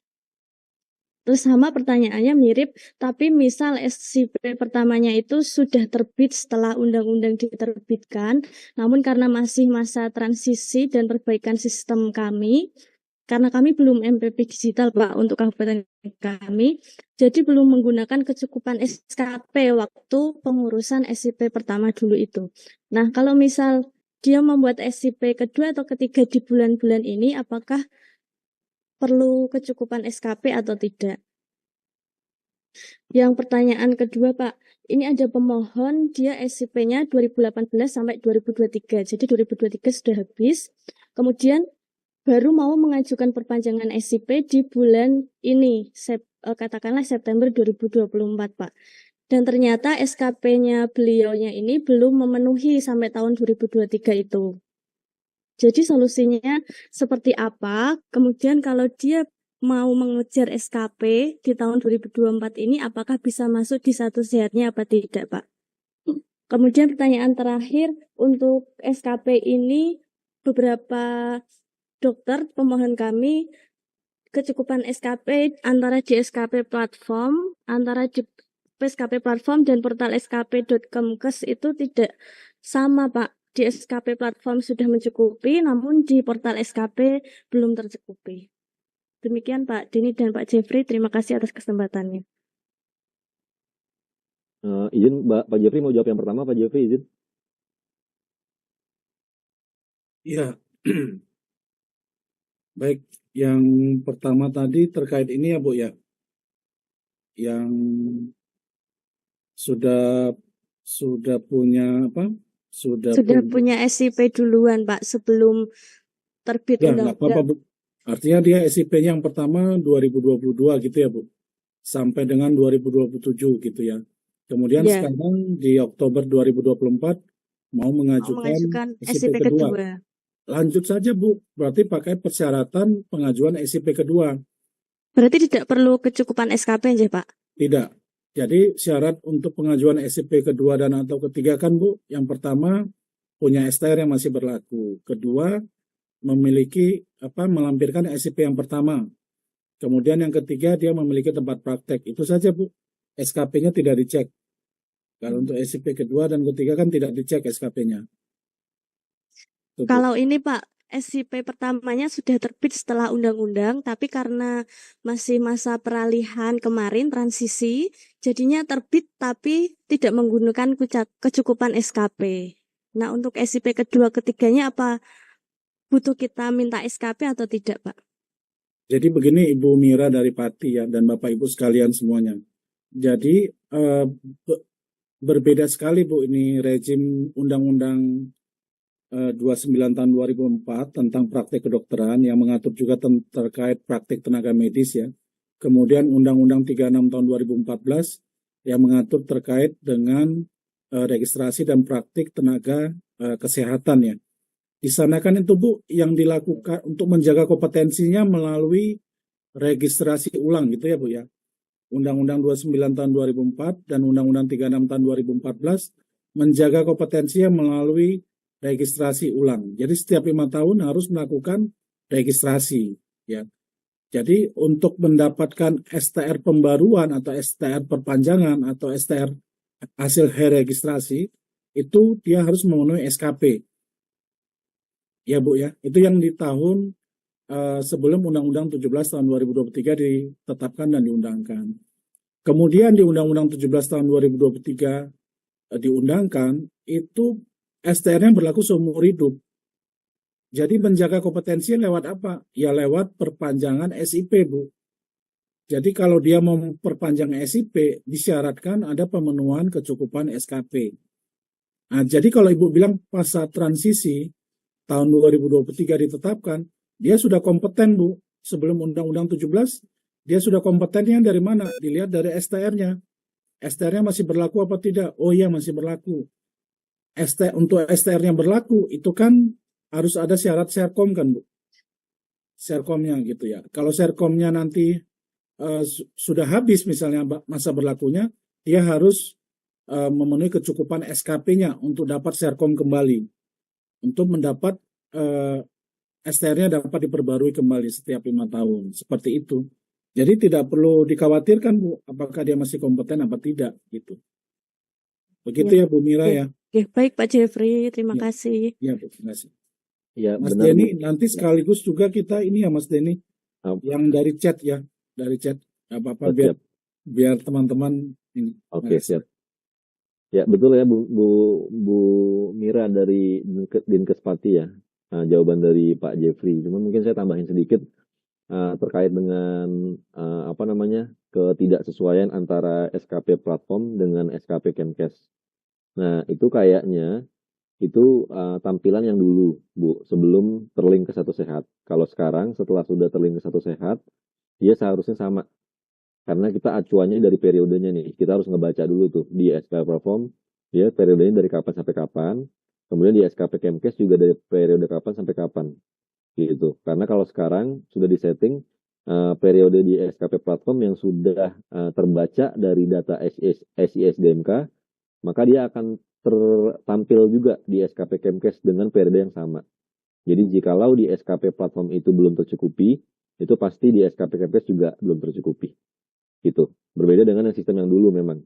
Terus sama pertanyaannya mirip, tapi misal SIP pertamanya itu sudah terbit setelah undang-undang diterbitkan, namun karena masih masa transisi dan perbaikan sistem kami, karena kami belum MPP digital Pak untuk kabupaten kami, jadi belum menggunakan kecukupan SKP waktu pengurusan SIP pertama dulu itu. Nah, kalau misal dia membuat SIP kedua atau ketiga di bulan-bulan ini, apakah perlu kecukupan SKP atau tidak? Yang pertanyaan kedua Pak, ini ada pemohon dia SIP-nya 2018 sampai 2023, jadi 2023 sudah habis, kemudian baru mau mengajukan perpanjangan SIP di bulan ini, katakanlah September 2024, Pak. Dan ternyata SKP-nya beliaunya ini belum memenuhi sampai tahun 2023 itu. Jadi solusinya seperti apa? Kemudian kalau dia mau mengejar SKP di tahun 2024 ini, apakah bisa masuk di satu sehatnya apa tidak, Pak? Kemudian pertanyaan terakhir, untuk SKP ini beberapa dokter pemohon kami kecukupan SKP antara di SKP platform, antara di SKP platform dan portal skp.kemkes itu tidak sama Pak. Di SKP platform sudah mencukupi, namun di portal SKP belum tercukupi. Demikian Pak Denny dan Pak Jeffrey, terima kasih atas kesempatannya. Izin Pak Jeffrey mau jawab yang pertama, Pak Jeffrey izin. Iya. Baik, yang pertama tadi terkait ini ya Bu ya, yang sudah punya apa? Sudah punya SIP duluan Pak sebelum terbit ya, nggak apa-apa undang-undang. Bu. Artinya dia SIP-nya yang pertama 2022 gitu ya Bu, sampai dengan 2027 gitu ya. Kemudian Ya, sekarang di Oktober 2024 mau mau mengajukan mengajukan SIP SIP kedua. kedua. Lanjut saja Bu, berarti pakai persyaratan pengajuan SIP kedua. Berarti tidak perlu kecukupan SKP aja Pak? Tidak. Jadi syarat untuk pengajuan SIP kedua dan atau ketiga kan Bu, yang pertama punya STR yang masih berlaku. Kedua, memiliki melampirkan SIP yang pertama. Kemudian yang ketiga dia memiliki tempat praktek. Itu saja Bu. SKP-nya tidak dicek. Kalau untuk SIP kedua dan ketiga kan tidak dicek SKP-nya. Kalau ini Pak, SIP pertamanya sudah terbit setelah undang-undang, tapi karena masih masa peralihan kemarin, transisi, jadinya terbit tapi tidak menggunakan kecukupan SKP. Nah, untuk SIP kedua ketiganya apa butuh kita minta SKP atau tidak Pak? Jadi begini Ibu Mira dari Pati ya, dan Bapak Ibu sekalian semuanya. Jadi berbeda sekali Bu ini rezim Undang-Undang 29 tahun 2004 tentang praktik kedokteran yang mengatur juga terkait praktik tenaga medis ya. Kemudian Undang-Undang 36 tahun 2014 yang mengatur terkait dengan registrasi dan praktik tenaga kesehatan ya. Di sana kan itu Bu yang dilakukan untuk menjaga kompetensinya melalui registrasi ulang gitu ya Bu ya. Undang-Undang 29 tahun 2004 dan Undang-Undang 36 tahun 2014 menjaga kompetensinya melalui registrasi ulang. Jadi setiap 5 tahun harus melakukan registrasi ya. Jadi untuk mendapatkan STR pembaruan atau STR perpanjangan atau STR hasil registrasi itu dia harus memenuhi SKP. Ya Bu ya, itu yang di tahun sebelum Undang-Undang 17 tahun 2023 ditetapkan dan diundangkan. Kemudian di Undang-Undang 17 tahun 2023 diundangkan, itu STR-nya berlaku seumur hidup. Jadi menjaga kompetensi lewat apa? Ya lewat perpanjangan SIP, Bu. Jadi kalau dia mau memperpanjang SIP, disyaratkan ada pemenuhan kecukupan SKP. Nah, jadi kalau Ibu bilang masa transisi tahun 2023 ditetapkan, dia sudah kompeten, Bu. Sebelum Undang-Undang 17, dia sudah kompetennya dari mana? Dilihat dari STR-nya. STR-nya masih berlaku apa tidak? Oh iya, masih berlaku. Untuk STR-nya berlaku, itu kan harus ada syarat Serkom kan, Bu? Serkomnya gitu ya. Kalau Serkomnya nanti sudah habis misalnya masa berlakunya, dia harus memenuhi kecukupan SKP-nya untuk dapat Serkom kembali. Untuk mendapat STR-nya dapat diperbarui kembali setiap 5 tahun. Seperti itu. Jadi tidak perlu dikhawatirkan, Bu, apakah dia masih kompeten apa tidak gitu. Begitu ya Bu Mira ya. Oke, baik Pak Jeffrey, terima Ya. kasih. Ya, Bu, terima kasih. Ya, Mas benar, Denny, Bu. nanti sekaligus juga kita ini ya Mas Denny, Apa? yang dari chat ya, dari chat. Gak apa-apa Oh, siap. biar teman-teman ini. Oke, siap. Ya, betul ya Bu Mira dari Dinkes Pati ya. Nah, jawaban dari Pak Jeffrey. Cuma mungkin saya tambahin sedikit terkait dengan ketidaksesuaian antara SKP platform dengan SKP Kemkes. Nah, itu kayaknya itu tampilan yang dulu, Bu, sebelum terlink ke Satu Sehat. Kalau sekarang setelah sudah terlink ke Satu Sehat, dia seharusnya sama. Karena kita acuannya dari periodenya nih. Kita harus ngebaca dulu tuh di SKP platform, ya periodenya dari kapan sampai kapan. Kemudian di SKP Kemkes juga dari periode kapan sampai kapan. Gitu. Karena kalau sekarang sudah disetting periode di SKP platform yang sudah terbaca dari data SISDMK, maka dia akan tertampil juga di SKP Kemkes dengan periode yang sama. Jadi jikalau di SKP platform itu belum tercukupi, itu pasti di SKP Kemkes juga belum tercukupi. Gitu. Berbeda dengan yang sistem yang dulu memang.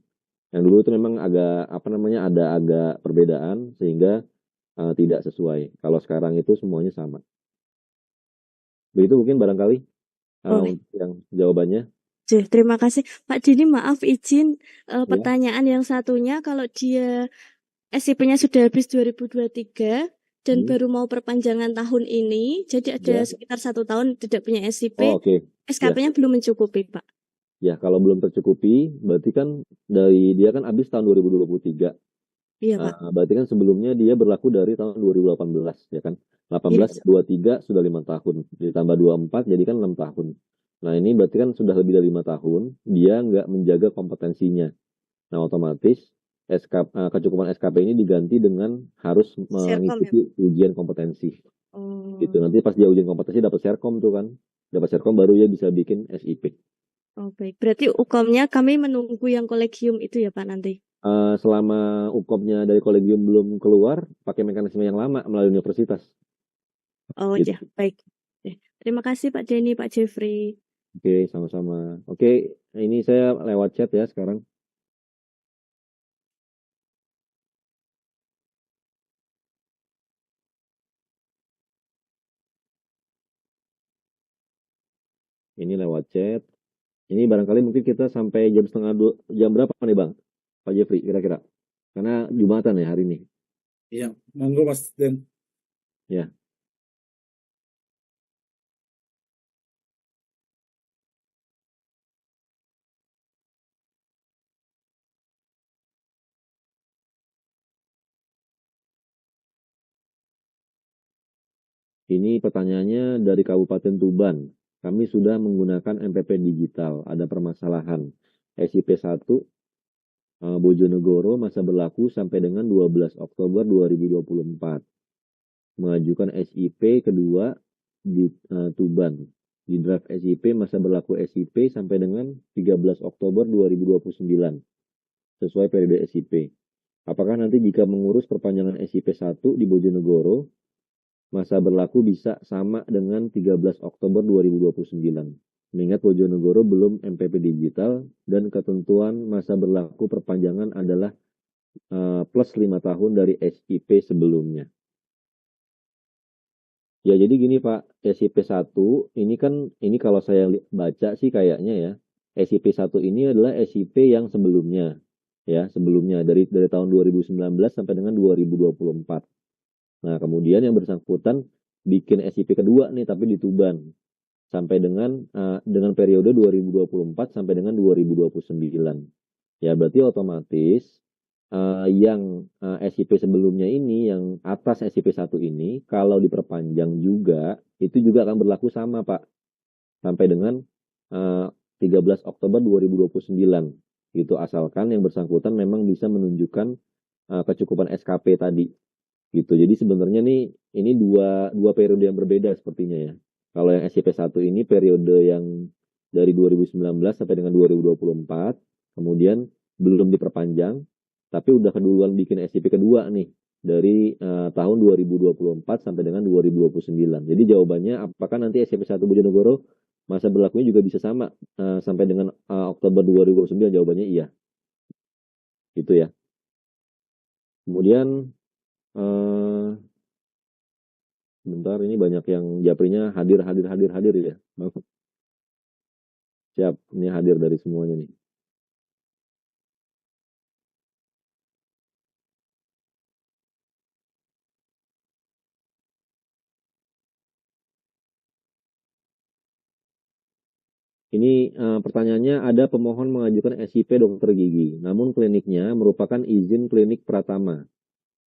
Yang dulu itu memang agak ada agak perbedaan sehingga tidak sesuai. Kalau sekarang itu semuanya sama. Begitu mungkin barangkali untuk yang jawabannya. Terima kasih. Pak Dini, maaf izin pertanyaan yang satunya, kalau dia SIP-nya sudah habis 2023 dan baru mau perpanjangan tahun ini, jadi ada sekitar 1 tahun tidak punya SIP, SKP-nya belum mencukupi, Pak. Ya, kalau belum tercukupi, berarti kan dari dia kan habis tahun 2023. Iya, Pak. Berarti kan sebelumnya dia berlaku dari tahun 2018, ya kan? 18, 23 sudah 5 tahun. Ditambah 24, jadi kan 6 tahun. Nah, ini berarti kan sudah lebih dari 5 tahun, dia nggak menjaga kompetensinya. Nah, otomatis kecukupan SKP ini diganti dengan harus mengikuti ujian kompetensi. Gitu. Nanti pas dia ujian kompetensi dapat Serkom tuh kan. Dapat Serkom baru dia bisa bikin SIP. Oh, baik. Berarti UKOM-nya kami menunggu yang kolegium itu ya Pak nanti? Selama UKOM-nya dari kolegium belum keluar, pakai mekanisme yang lama melalui universitas. Oh gitu. Ya, baik. Terima kasih Pak Denny, Pak Jeffrey. Oke, sama-sama. Oke, ini saya lewat chat ya sekarang. Ini lewat chat. Ini barangkali mungkin kita sampai jam jam berapa nih Bang? Pak Jeffrey kira-kira? Karena Jumatan ya hari ini. Iya, monggo Mas Den. Ya. Ini pertanyaannya dari Kabupaten Tuban. Kami sudah menggunakan MPP digital. Ada permasalahan. SIP 1 Bojonegoro masa berlaku sampai dengan 12 Oktober 2024. Mengajukan SIP kedua di Tuban. Di draft SIP masa berlaku SIP sampai dengan 13 Oktober 2029. Sesuai periode SIP. Apakah nanti jika mengurus perpanjangan SIP 1 di Bojonegoro, masa berlaku bisa sama dengan 13 Oktober 2029. Mengingat Bojonegoro belum MPP digital dan ketentuan masa berlaku perpanjangan adalah plus 5 tahun dari SIP sebelumnya. Ya, jadi gini Pak, SIP1 ini kalau saya baca sih kayaknya ya, SIP1 ini adalah SIP yang sebelumnya, ya, sebelumnya dari tahun 2019 sampai dengan 2024. Nah, kemudian yang bersangkutan bikin SIP kedua nih, tapi di Tuban, sampai dengan periode 2024 sampai dengan 2029. Ya, berarti otomatis yang SIP sebelumnya ini, yang atas SIP1 ini, kalau diperpanjang juga, itu juga akan berlaku sama, Pak. Sampai dengan 13 Oktober 2029. Gitu, asalkan yang bersangkutan memang bisa menunjukkan kecukupan SKP tadi. Gitu. Jadi sebenarnya nih, ini dua periode yang berbeda sepertinya ya. Kalau yang SIP1 ini periode yang dari 2019 sampai dengan 2024, kemudian belum diperpanjang, tapi udah keduluan bikin SIP kedua nih dari tahun 2024 sampai dengan 2029. Jadi jawabannya apakah nanti SIP1 Bojonegoro masa berlakunya juga bisa sama sampai dengan Oktober 2029? Jawabannya iya. Gitu ya. Kemudian bentar, ini banyak yang japrinya hadir ya. Siap, ini hadir dari semuanya nih. Ini pertanyaannya, ada pemohon mengajukan SIP dokter gigi, namun kliniknya merupakan izin klinik pratama,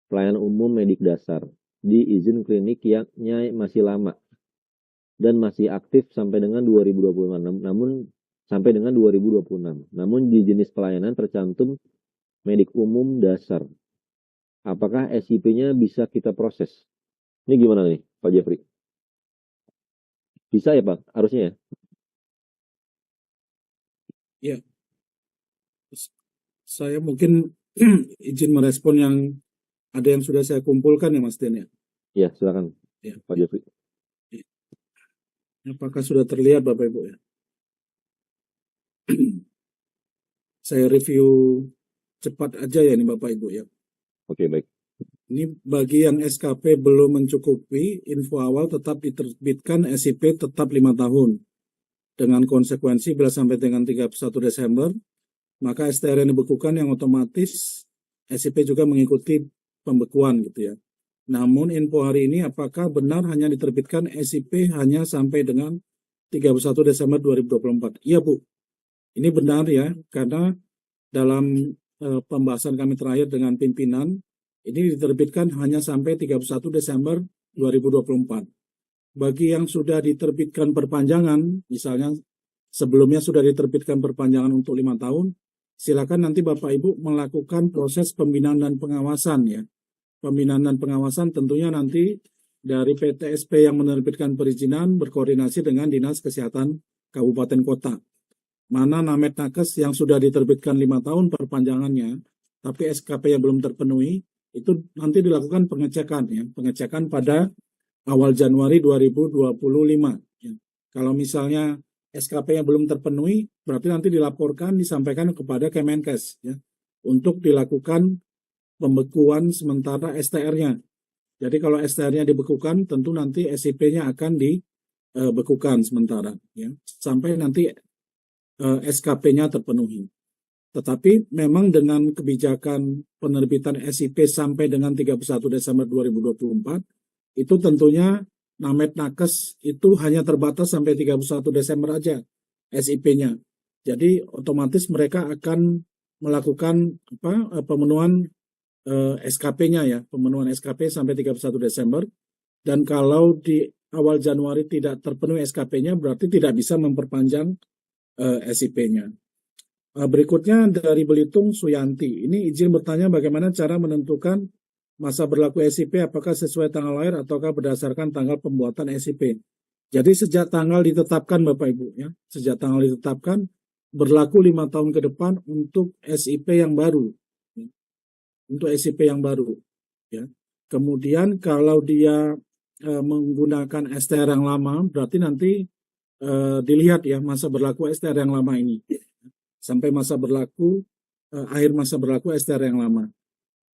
pelayanan umum medik dasar, di izin kliniknya masih lama dan masih aktif sampai dengan 2026, namun sampai dengan 2026. Namun di jenis pelayanan tercantum medik umum dasar. Apakah SIP-nya bisa kita proses? Ini gimana nih, Pak Jeffrey? Bisa ya, Pak? Harusnya ya? Ya, saya mungkin izin merespon yang ada yang sudah saya kumpulkan ya Mas Den ya. Ya, silakan Ya. Pak Jeffrey. Apakah sudah terlihat Bapak Ibu ya? Saya review cepat aja ya ini Bapak Ibu ya. Oke, baik. Ini bagi yang SKP belum mencukupi, info awal tetap diterbitkan SIP tetap 5 tahun. Dengan konsekuensi bila sampai dengan 31 Desember, maka STR yang dibekukan yang otomatis SIP juga mengikuti pembekuan gitu ya. Namun info hari ini apakah benar hanya diterbitkan SIP hanya sampai dengan 31 Desember 2024? Iya Bu, ini benar ya, karena dalam pembahasan kami terakhir dengan pimpinan, ini diterbitkan hanya sampai 31 Desember 2024. Bagi yang sudah diterbitkan perpanjangan, misalnya sebelumnya sudah diterbitkan perpanjangan untuk 5 tahun, silakan nanti Bapak Ibu melakukan proses pembinaan dan pengawasan ya. Pembinaan dan pengawasan tentunya nanti dari PTSP yang menerbitkan perizinan berkoordinasi dengan Dinas Kesehatan Kabupaten Kota. Mana Namet Nakes yang sudah diterbitkan 5 tahun perpanjangannya, tapi SKP-nya belum terpenuhi, itu nanti dilakukan pengecekan ya, pengecekan pada awal Januari 2025. Ya. Kalau misalnya SKP-nya belum terpenuhi, berarti nanti dilaporkan, disampaikan kepada Kemenkes ya, untuk dilakukan pembekuan sementara STR-nya. Jadi kalau STR-nya dibekukan, tentu nanti SIP-nya akan dibekukan sementara ya, sampai nanti SKP-nya terpenuhi. Tetapi memang dengan kebijakan penerbitan SIP sampai dengan 31 Desember 2024, itu tentunya Namet Nakes itu hanya terbatas sampai 31 Desember aja SIP-nya. Jadi otomatis mereka akan melakukan pemenuhan SKP-nya ya, pemenuhan SKP sampai 31 Desember. Dan kalau di awal Januari tidak terpenuhi SKP-nya, berarti tidak bisa memperpanjang SIP-nya. Berikutnya dari Belitung Suyanti. Ini izin bertanya bagaimana cara menentukan masa berlaku SIP, apakah sesuai tanggal lahir ataukah berdasarkan tanggal pembuatan SIP. Jadi sejak tanggal ditetapkan Bapak Ibu ya, sejak tanggal ditetapkan berlaku 5 tahun ke depan untuk SIP yang baru. Ya. Untuk SIP yang baru ya. Kemudian kalau dia menggunakan STR yang lama, berarti nanti dilihat ya masa berlaku STR yang lama ini. Sampai masa berlaku akhir masa berlaku STR yang lama.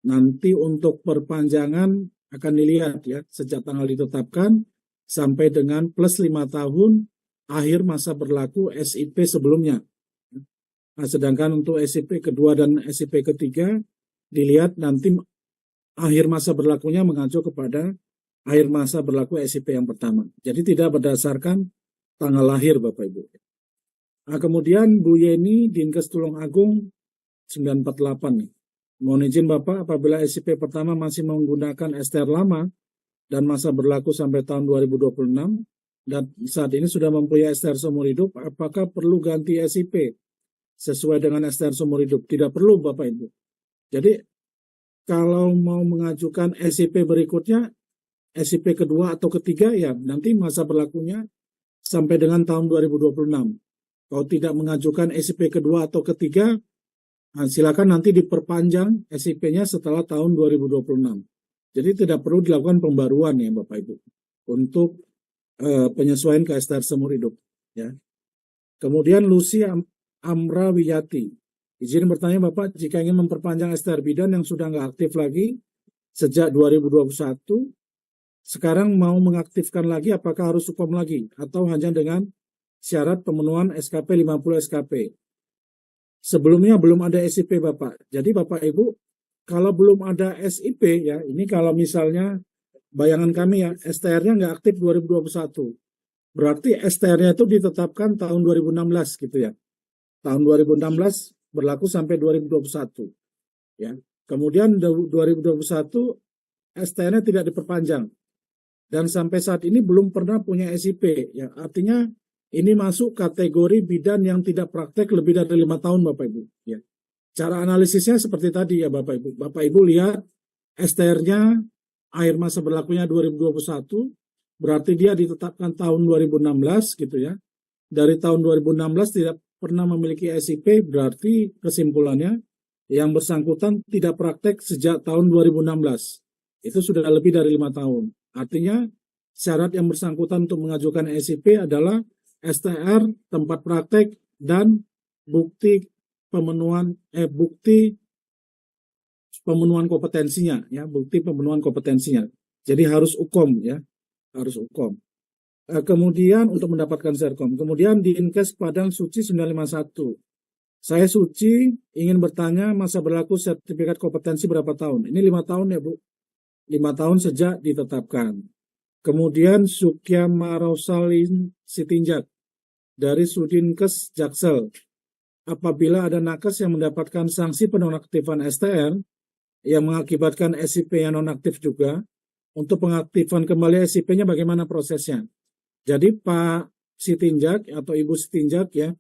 Nanti untuk perpanjangan akan dilihat ya, sejak tanggal ditetapkan sampai dengan plus 5 tahun akhir masa berlaku SIP sebelumnya. Nah, sedangkan untuk SIP kedua dan SIP ketiga dilihat nanti akhir masa berlakunya mengacu kepada akhir masa berlaku SIP yang pertama. Jadi tidak berdasarkan tanggal lahir Bapak Ibu. Nah, kemudian Bu Yeni Dinkes Tulung Agung 948 nih. Mohon izin Bapak, apabila SIP pertama masih menggunakan STR lama dan masa berlaku sampai tahun 2026 dan saat ini sudah mempunyai STR seumur hidup, apakah perlu ganti SIP sesuai dengan STR seumur hidup? Tidak perlu Bapak Ibu. Jadi kalau mau mengajukan SIP berikutnya, SIP kedua atau ketiga ya nanti masa berlakunya sampai dengan tahun 2026. Kalau tidak mengajukan SIP kedua atau ketiga, nah, silakan nanti diperpanjang SIP-nya setelah tahun 2026. Jadi tidak perlu dilakukan pembaruan ya Bapak Ibu untuk penyesuaian ke STR seumur hidup. Ya. Kemudian Lucy Amrawiyati, izin bertanya Bapak, jika ingin memperpanjang STR bidan yang sudah nggak aktif lagi sejak 2021, sekarang mau mengaktifkan lagi, apakah harus hukum lagi atau hanya dengan syarat pemenuhan SKP 50 SKP? Sebelumnya belum ada SIP Bapak. Jadi Bapak Ibu, kalau belum ada SIP ya, ini kalau misalnya bayangan kami ya, STR-nya nggak aktif 2021. Berarti STR-nya itu ditetapkan tahun 2016 gitu ya. Tahun 2016 berlaku sampai 2021. Ya. Kemudian 2021 STR-nya tidak diperpanjang. Dan sampai saat ini belum pernah punya SIP. Ya. Artinya ini masuk kategori bidan yang tidak praktek lebih dari 5 tahun Bapak Ibu. Ya. Cara analisisnya seperti tadi ya Bapak Ibu. Bapak Ibu lihat STR-nya akhir masa berlakunya 2021, berarti dia ditetapkan tahun 2016 gitu ya. Dari tahun 2016 tidak pernah memiliki SIP, berarti kesimpulannya yang bersangkutan tidak praktek sejak tahun 2016. Itu sudah lebih dari 5 tahun. Artinya syarat yang bersangkutan untuk mengajukan SIP adalah STR, tempat praktek, dan bukti pemenuhan kompetensinya ya, bukti pemenuhan kompetensinya. Jadi harus UKOM ya, harus UKOM. Kemudian untuk mendapatkan Serkom, kemudian Dinkes Padang Suci 951. Saya Suci ingin bertanya masa berlaku sertifikat kompetensi berapa tahun? Ini 5 tahun ya Bu. 5 tahun sejak ditetapkan. Kemudian Sukya Marosalin Sitinjak dari Sudinkes Jaksel. Apabila ada nakes yang mendapatkan sanksi penonaktifan STR yang mengakibatkan SIP yang nonaktif juga, untuk pengaktifan kembali SIP-nya bagaimana prosesnya? Jadi Pak Sitinjak atau Ibu Sitinjak ya,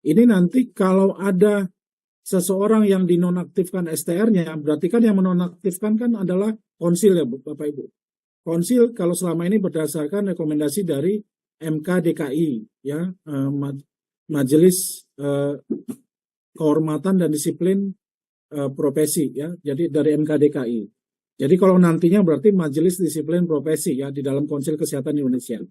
ini nanti kalau ada seseorang yang dinonaktifkan STR-nya, berarti kan yang menonaktifkan kan adalah konsil ya Bapak Ibu. Konsil kalau selama ini berdasarkan rekomendasi dari MKDKI ya, Majelis Kehormatan dan Disiplin Profesi ya. Jadi dari MKDKI. Jadi kalau nantinya berarti Majelis Disiplin Profesi ya di dalam Konsil Kesehatan Indonesia.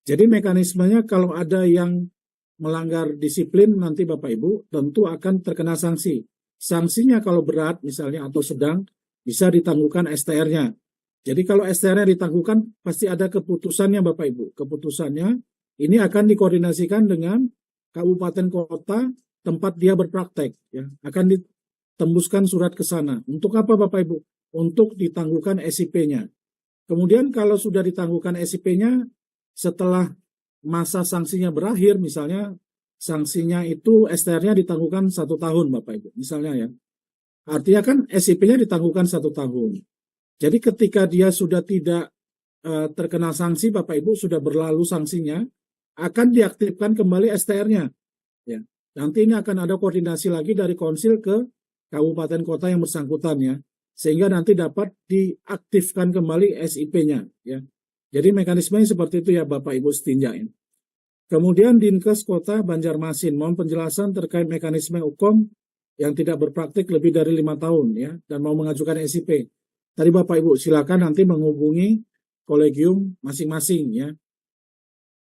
Jadi mekanismenya kalau ada yang melanggar disiplin nanti Bapak Ibu tentu akan terkena sanksi. Sanksinya kalau berat misalnya atau sedang bisa ditangguhkan STR-nya. Jadi kalau STR-nya ditangguhkan pasti ada keputusannya Bapak Ibu. Keputusannya ini akan dikoordinasikan dengan kabupaten kota tempat dia berpraktek ya. Akan ditembuskan surat ke sana. Untuk apa Bapak Ibu? Untuk ditangguhkan SIP-nya. Kemudian kalau sudah ditangguhkan SIP-nya setelah masa sanksinya berakhir, misalnya sanksinya itu STR-nya ditangguhkan 1 tahun Bapak Ibu, misalnya ya. Artinya kan SIP-nya ditangguhkan 1 tahun. Jadi ketika dia sudah tidak terkena sanksi Bapak Ibu, sudah berlalu sanksinya, akan diaktifkan kembali STR-nya. Ya. Nanti ini akan ada koordinasi lagi dari konsil ke kabupaten kota yang bersangkutan ya. Sehingga nanti dapat diaktifkan kembali SIP-nya ya. Jadi mekanismenya seperti itu ya Bapak Ibu Sitinjak. Kemudian Dinkes Kota Banjarmasin, mohon penjelasan terkait mekanisme UKOM yang tidak berpraktik lebih dari 5 tahun ya dan mau mengajukan SIP. Tadi Bapak Ibu silakan nanti menghubungi kolegium masing-masing ya.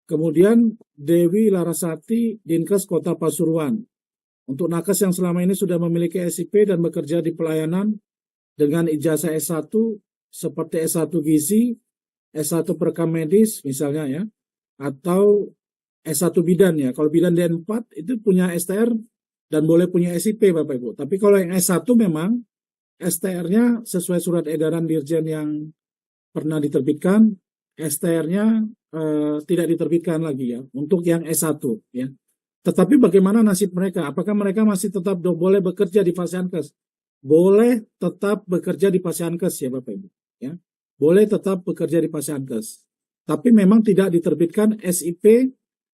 Kemudian Dewi Larasati, Dinkes Kota Pasuruan. Untuk nakes yang selama ini sudah memiliki SIP dan bekerja di pelayanan dengan ijazah S1 seperti S1 Gizi S1 perekam medis misalnya ya, atau S1 bidan ya. Kalau bidan D4 itu punya STR dan boleh punya SIP Bapak Ibu. Tapi kalau yang S1 memang STR-nya sesuai surat edaran Dirjen yang pernah diterbitkan, STR-nya tidak diterbitkan lagi ya untuk yang S1 ya. Tetapi bagaimana nasib mereka? Apakah mereka masih tetap boleh bekerja di Fasiankes? Boleh tetap bekerja di Fasiankes ya Bapak Ibu ya. Boleh tetap bekerja di Fasiankes. Tapi memang tidak diterbitkan SIP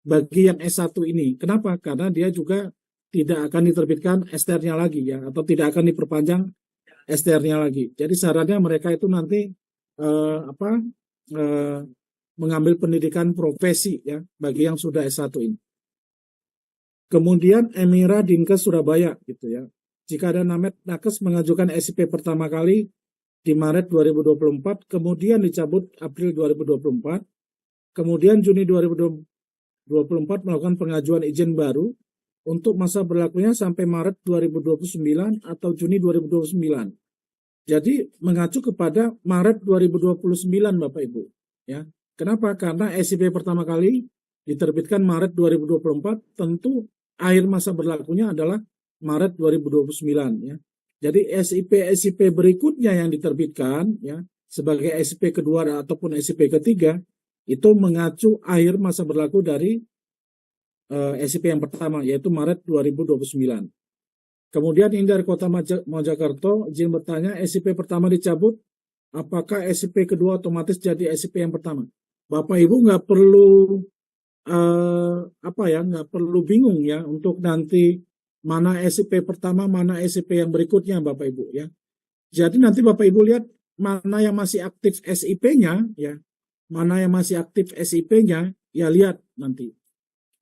bagi yang S1 ini. Kenapa? Karena dia juga tidak akan diterbitkan STR-nya lagi ya, atau tidak akan diperpanjang STR-nya lagi. Jadi sarannya mereka itu nanti mengambil pendidikan profesi ya bagi yang sudah S1 ini. Kemudian Emira Dinkes Surabaya gitu ya. Jika ada Nakes mengajukan SIP pertama kali di Maret 2024, kemudian dicabut April 2024, kemudian Juni 2024 melakukan pengajuan izin baru untuk masa berlakunya sampai Maret 2029 atau Juni 2029. Jadi mengacu kepada Maret 2029 Bapak Ibu. Ya. Kenapa? Karena SIP pertama kali diterbitkan Maret 2024, tentu akhir masa berlakunya adalah Maret 2029 ya. Jadi SIP berikutnya yang diterbitkan ya sebagai SIP kedua ataupun SIP ketiga itu mengacu akhir masa berlaku dari SIP yang pertama yaitu Maret 2029. Kemudian ini dari Kota Mojokerto, izin bertanya, SIP pertama dicabut, apakah SIP kedua otomatis jadi SIP yang pertama? Bapak Ibu nggak perlu nggak perlu bingung ya untuk nanti mana SIP pertama, mana SIP yang berikutnya Bapak Ibu ya. Jadi nanti Bapak Ibu lihat mana yang masih aktif SIP-nya ya, mana yang masih aktif SIP-nya ya lihat nanti.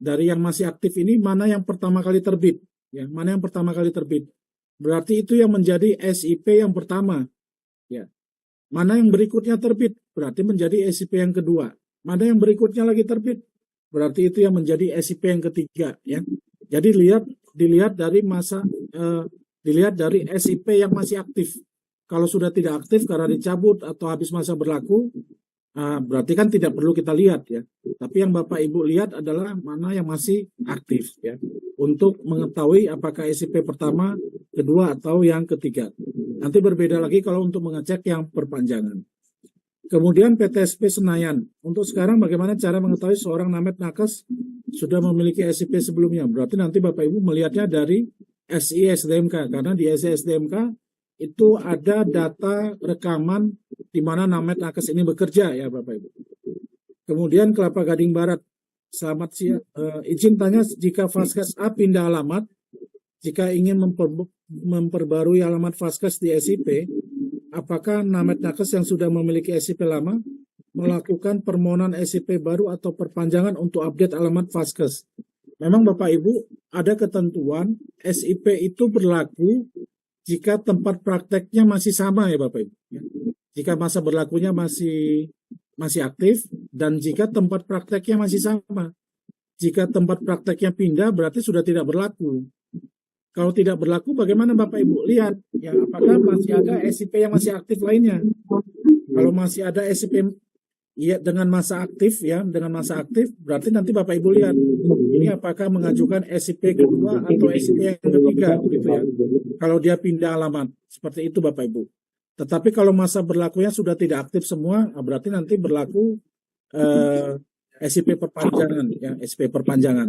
Dari yang masih aktif ini mana yang pertama kali terbit. Ya, mana yang pertama kali terbit. Berarti itu yang menjadi SIP yang pertama. Ya. Mana yang berikutnya terbit, berarti menjadi SIP yang kedua. Mana yang berikutnya lagi terbit, berarti itu yang menjadi SIP yang ketiga. Ya. Jadi dilihat dari dilihat dari SIP yang masih aktif. Kalau sudah tidak aktif karena dicabut atau habis masa berlaku, berarti kan tidak perlu kita lihat ya. Tapi yang Bapak Ibu lihat adalah mana yang masih aktif ya. Untuk mengetahui apakah SIP pertama, kedua, atau yang ketiga. Nanti berbeda lagi kalau untuk mengecek yang perpanjangan. Kemudian PTSP Senayan. Untuk sekarang bagaimana cara mengetahui seorang Namet Nakes sudah memiliki SIP sebelumnya? Berarti nanti Bapak Ibu melihatnya dari SI SDMK. Karena di SI SDMK itu ada data rekaman di mana Namet Nakes ini bekerja ya Bapak Ibu. Kemudian Kelapa Gading Barat. Selamat siang. Izin tanya, jika Vaskes A pindah alamat, jika ingin memperbarui alamat Vaskes di SIP, apakah Namet Nakes yang sudah memiliki SIP lama melakukan permohonan SIP baru atau perpanjangan untuk update alamat Vaskes? Memang Bapak Ibu ada ketentuan SIP itu berlaku jika tempat prakteknya masih sama ya Bapak Ibu. Jika masa berlakunya masih aktif dan jika tempat prakteknya masih sama. Jika tempat prakteknya pindah berarti sudah tidak berlaku. Kalau tidak berlaku bagaimana Bapak Ibu? Lihat ya apakah masih ada SIP yang masih aktif lainnya. Kalau masih ada SIP ya dengan masa aktif ya, dengan masa aktif berarti nanti Bapak Ibu lihat ini apakah mengajukan SIP kedua atau SIP yang ketiga gitu ya. Kalau dia pindah alamat seperti itu Bapak Ibu. Tetapi kalau masa berlakunya sudah tidak aktif semua, berarti nanti berlaku SIP perpanjangan, ya SIP perpanjangan.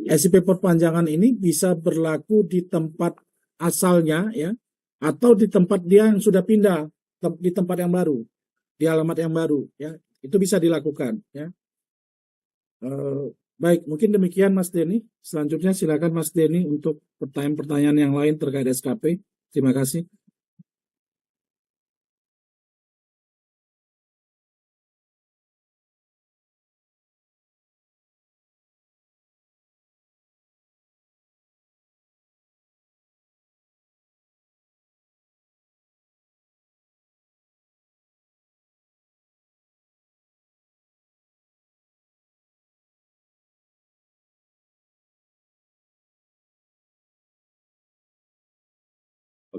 SIP perpanjangan ini bisa berlaku di tempat asalnya, ya, atau di tempat dia yang sudah pindah, di tempat yang baru, di alamat yang baru, ya, itu bisa dilakukan, ya. Baik, mungkin demikian Mas Denny. Selanjutnya silakan Mas Denny untuk pertanyaan-pertanyaan yang lain terkait SKP. Terima kasih.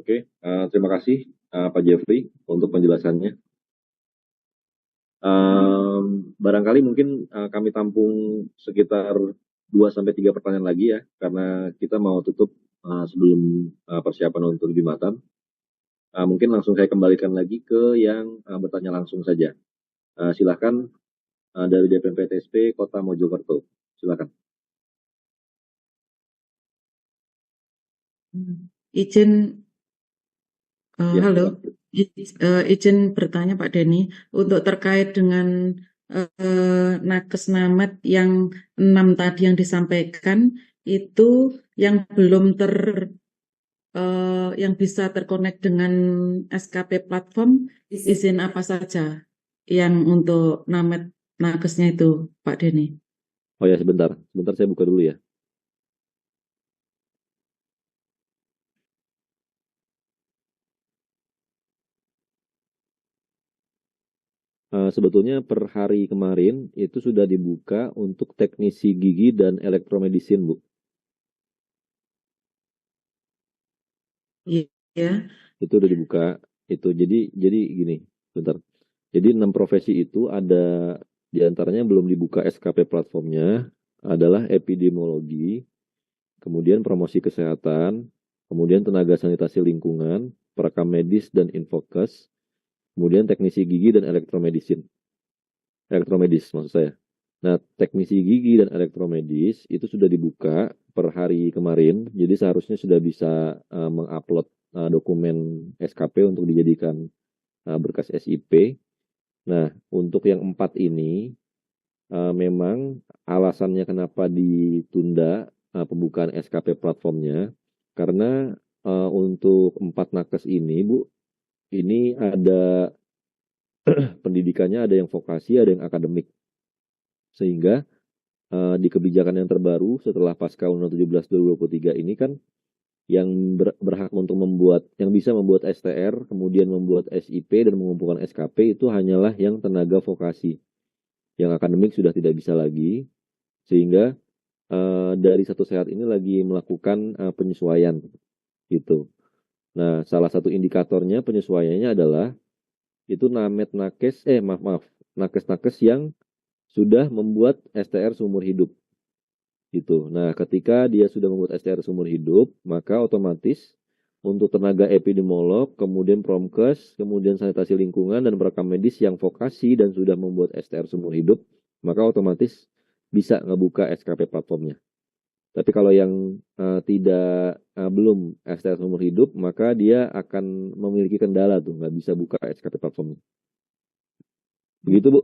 Oke, terima kasih Pak Jeffrey untuk penjelasannya. Barangkali mungkin kami tampung sekitar 2-3 pertanyaan lagi ya, karena kita mau tutup sebelum persiapan untuk lebih matang. Mungkin langsung saya kembalikan lagi ke yang bertanya langsung saja. Silakan dari DPMPTSP Kota Mojokerto. Silakan. Izin, Ya, halo, izin bertanya Pak Denny, untuk terkait dengan nakes namet yang 6 tadi yang disampaikan, itu yang belum yang bisa terkonek dengan SKP platform, izin apa saja yang untuk namet nakesnya itu Pak Denny? Oh ya, sebentar saya buka dulu ya. Sebetulnya per hari kemarin itu sudah dibuka untuk teknisi gigi dan elektromedisin, Bu. Iya. Itu udah dibuka. Itu jadi gini, bentar. Jadi 6 profesi itu ada diantaranya belum dibuka SKP platformnya adalah epidemiologi, kemudian promosi kesehatan, kemudian tenaga sanitasi lingkungan, perekam medis dan infokes, kemudian teknisi gigi dan elektromedis maksud saya. Nah, teknisi gigi dan elektromedis itu sudah dibuka per hari kemarin, jadi seharusnya sudah bisa mengupload dokumen SKP untuk dijadikan berkas SIP. Nah, untuk yang 4 ini memang alasannya kenapa ditunda pembukaan SKP platformnya, karena untuk 4 nakes ini, Bu, ini ada pendidikannya, ada yang vokasi, ada yang akademik. Sehingga di kebijakan yang terbaru setelah pasca Undang-Undang 17 2023 ini kan yang berhak untuk yang bisa membuat STR, kemudian membuat SIP dan mengumpulkan SKP itu hanyalah yang tenaga vokasi. Yang akademik sudah tidak bisa lagi, sehingga dari Satu Sehat ini lagi melakukan penyesuaian gitu. Nah, salah satu indikatornya penyesuaiannya adalah itu nakes yang sudah membuat STR seumur hidup gitu. Nah, ketika dia sudah membuat STR seumur hidup, maka otomatis untuk tenaga epidemiolog, kemudian promkes, kemudian sanitasi lingkungan dan perekam medis yang vokasi dan sudah membuat STR seumur hidup, maka otomatis bisa ngebuka SKP platformnya. Tapi kalau yang belum STR seumur hidup, maka dia akan memiliki kendala tuh, nggak bisa buka SKP platformnya. Begitu, Bu?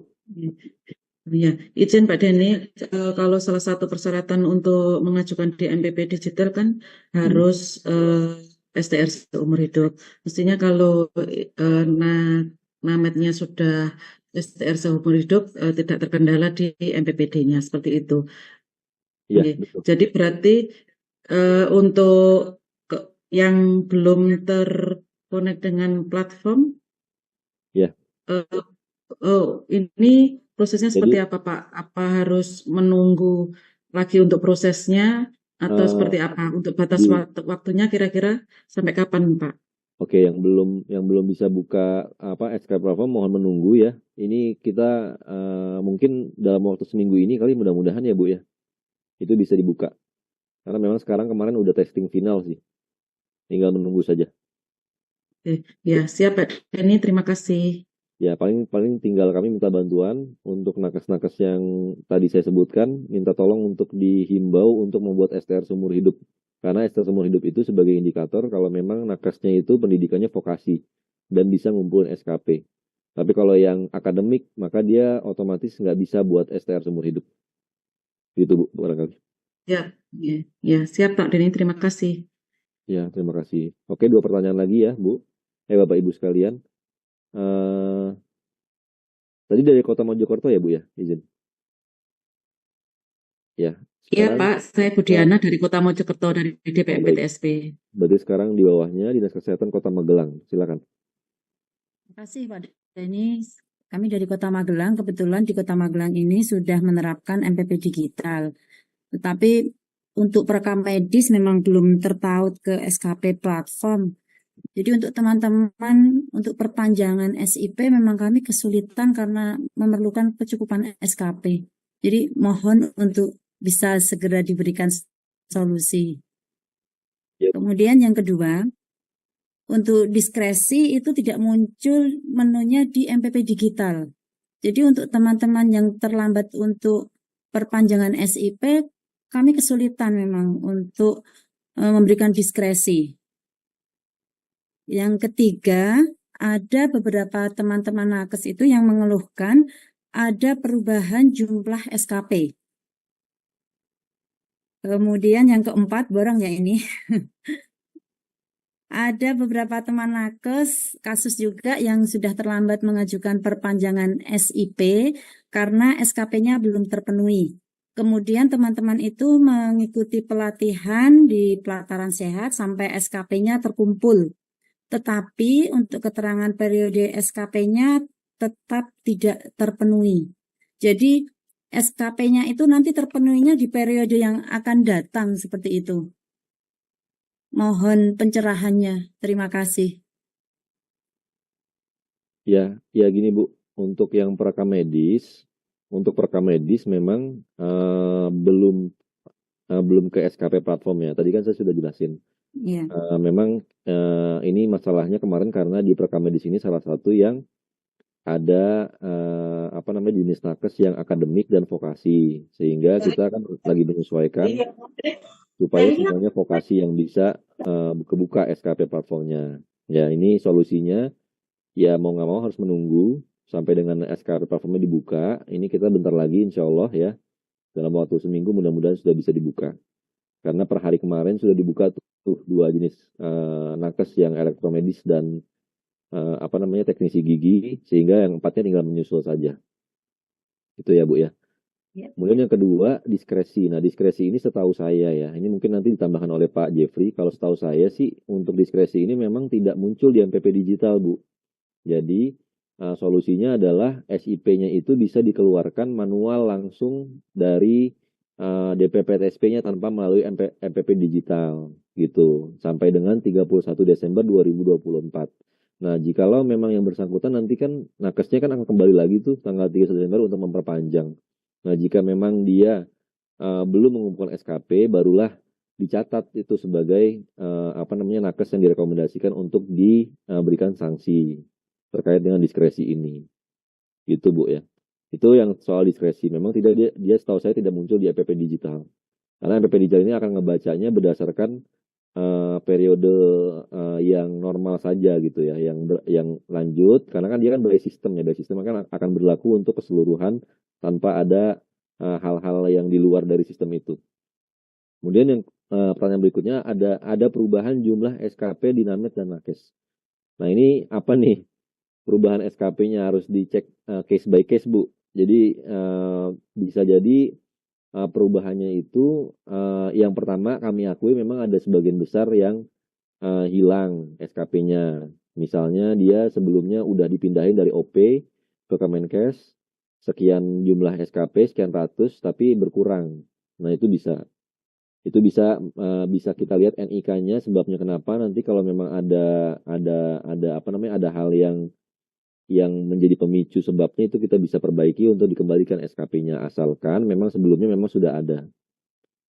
Ya, izin Pak Denny, kalau salah satu persyaratan untuk mengajukan DMPP digital kan harus STR seumur hidup. Mestinya kalau nametnya sudah STR seumur hidup tidak terkendala di MPPD-nya seperti itu. Iya, betul. Jadi berarti untuk yang belum terkonek dengan platform, ya. Ini prosesnya seperti apa Pak? Apa harus menunggu lagi untuk prosesnya atau seperti apa? Untuk batas waktunya kira-kira sampai kapan Pak? Oke, yang belum bisa buka SKP platform mohon menunggu ya. Ini kita mungkin dalam waktu seminggu ini kali, mudah-mudahan ya Bu ya, itu bisa dibuka. Karena memang kemarin udah testing final sih. Tinggal menunggu saja. Oke, ya siap Pak Denny, terima kasih. Ya, paling tinggal kami minta bantuan untuk nakes-nakes yang tadi saya sebutkan, minta tolong untuk dihimbau untuk membuat STR seumur hidup. Karena STR seumur hidup itu sebagai indikator kalau memang nakesnya itu pendidikannya vokasi dan bisa ngumpulin SKP. Tapi kalau yang akademik, maka dia otomatis nggak bisa buat STR seumur hidup. Gitu, Bu, barangkali. Ya, siap Pak Denny, terima kasih. Ya, terima kasih. Oke, 2 pertanyaan lagi ya, Bu. Bapak Ibu sekalian. Tadi dari Kota Mojokerto ya, Bu ya, izin. Ya. Iya Pak, saya Budiana dari Kota Mojokerto dari DPMPTSP. Berarti sekarang di bawahnya Dinas Kesehatan Kota Magelang. Silakan. Terima kasih Pak Denny. Kami dari Kota Magelang, kebetulan di Kota Magelang ini sudah menerapkan MPP digital. Tetapi untuk perekam medis memang belum terpaut ke SKP platform. Jadi untuk teman-teman untuk perpanjangan SIP memang kami kesulitan karena memerlukan kecukupan SKP. Jadi mohon untuk bisa segera diberikan solusi. Ya. Kemudian yang kedua, untuk diskresi itu tidak muncul menunya di MPP digital. Jadi untuk teman-teman yang terlambat untuk perpanjangan SIP, kami kesulitan memang untuk memberikan diskresi. Yang ketiga, ada beberapa teman-teman nakes itu yang mengeluhkan ada perubahan jumlah SKP. Kemudian yang keempat, borong ya ini. Ada beberapa teman nakes kasus juga yang sudah terlambat mengajukan perpanjangan SIP karena SKP-nya belum terpenuhi. Kemudian teman-teman itu mengikuti pelatihan di pelataran sehat sampai SKP-nya terkumpul. Tetapi untuk keterangan periode SKP-nya tetap tidak terpenuhi. Jadi SKP-nya itu nanti terpenuhinya di periode yang akan datang seperti itu. Mohon pencerahannya. Terima kasih. Ya gini Bu, untuk yang perekam medis memang belum ke SKP platformnya. Tadi kan saya sudah jelasin. Iya. Memang ini masalahnya kemarin karena di perekam medis ini salah satu yang ada jenis nakes yang akademik dan vokasi, sehingga kita kan lagi menyesuaikan supaya semuanya vokasi yang bisa kebuka SKP platformnya. Ya ini solusinya, ya mau nggak mau harus menunggu sampai dengan SKP platformnya dibuka. Ini kita bentar lagi insya Allah ya, dalam waktu seminggu mudah-mudahan sudah bisa dibuka. Karena per hari kemarin sudah dibuka tuh 2 jenis nakes yang elektromedis dan teknisi gigi, sehingga yang 4-nya tinggal menyusul saja. Itu ya Bu ya. Kemudian yang kedua, diskresi. Nah, diskresi ini setahu saya ya, ini mungkin nanti ditambahkan oleh Pak Jeffrey, kalau setahu saya sih untuk diskresi ini memang tidak muncul di MPP digital, Bu. Jadi, solusinya adalah SIP-nya itu bisa dikeluarkan manual langsung dari DPP TSP-nya tanpa melalui MPP digital, gitu. Sampai dengan 31 Desember 2024. Nah, jikalau memang yang bersangkutan nanti kan, nakesnya kan akan kembali lagi tuh tanggal 31 Desember untuk memperpanjang. Nah, jika memang dia belum mengumpulkan SKP, barulah dicatat itu sebagai nakes yang direkomendasikan untuk diberikan sanksi terkait dengan diskresi ini. Gitu Bu ya. Itu yang soal diskresi. Memang tidak dia setahu saya tidak muncul di MPP digital. Karena MPP digital ini akan ngebacanya berdasarkan periode yang normal saja gitu ya, yang lanjut, karena kan dia kan by system ya, by system akan berlaku untuk keseluruhan tanpa ada hal-hal yang di luar dari sistem itu. Kemudian yang pertanyaan berikutnya, ada perubahan jumlah SKP Dinamed dan Nakes. Nah ini apa nih perubahan SKP-nya, harus dicek case by case Bu. Jadi bisa jadi perubahannya itu yang pertama kami akui memang ada sebagian besar yang hilang SKP-nya. Misalnya dia sebelumnya udah dipindahin dari OP ke Kemenkes, sekian jumlah SKP, sekian ratus, tapi berkurang. Nah itu bisa kita lihat NIK-nya sebabnya kenapa. Nanti kalau memang ada hal yang menjadi pemicu sebabnya, itu kita bisa perbaiki untuk dikembalikan SKP-nya, asalkan memang sebelumnya memang sudah ada.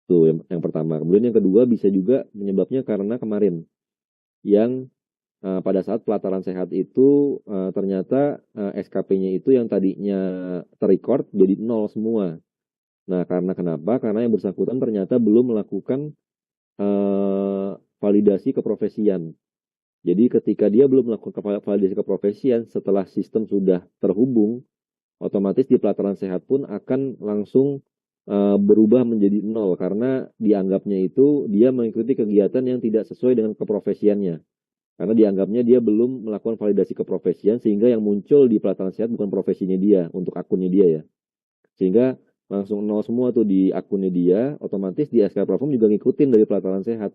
Itu yang pertama. Kemudian yang kedua bisa juga penyebabnya karena kemarin yang pada saat pelataran sehat itu ternyata SKP-nya itu yang tadinya terrecord jadi 0 semua. Nah, karena kenapa? Karena yang bersangkutan ternyata belum melakukan validasi keprofesian. Jadi ketika dia belum melakukan validasi keprofesian, setelah sistem sudah terhubung, otomatis di pelataran sehat pun akan langsung berubah menjadi 0, karena dianggapnya itu dia mengikuti kegiatan yang tidak sesuai dengan keprofesiannya. Karena dianggapnya dia belum melakukan validasi keprofesian, sehingga yang muncul di pelataran sehat bukan profesinya dia, untuk akunnya dia ya. Sehingga langsung 0 semua tuh di akunnya dia, otomatis di SK platform juga ngikutin dari pelataran sehat.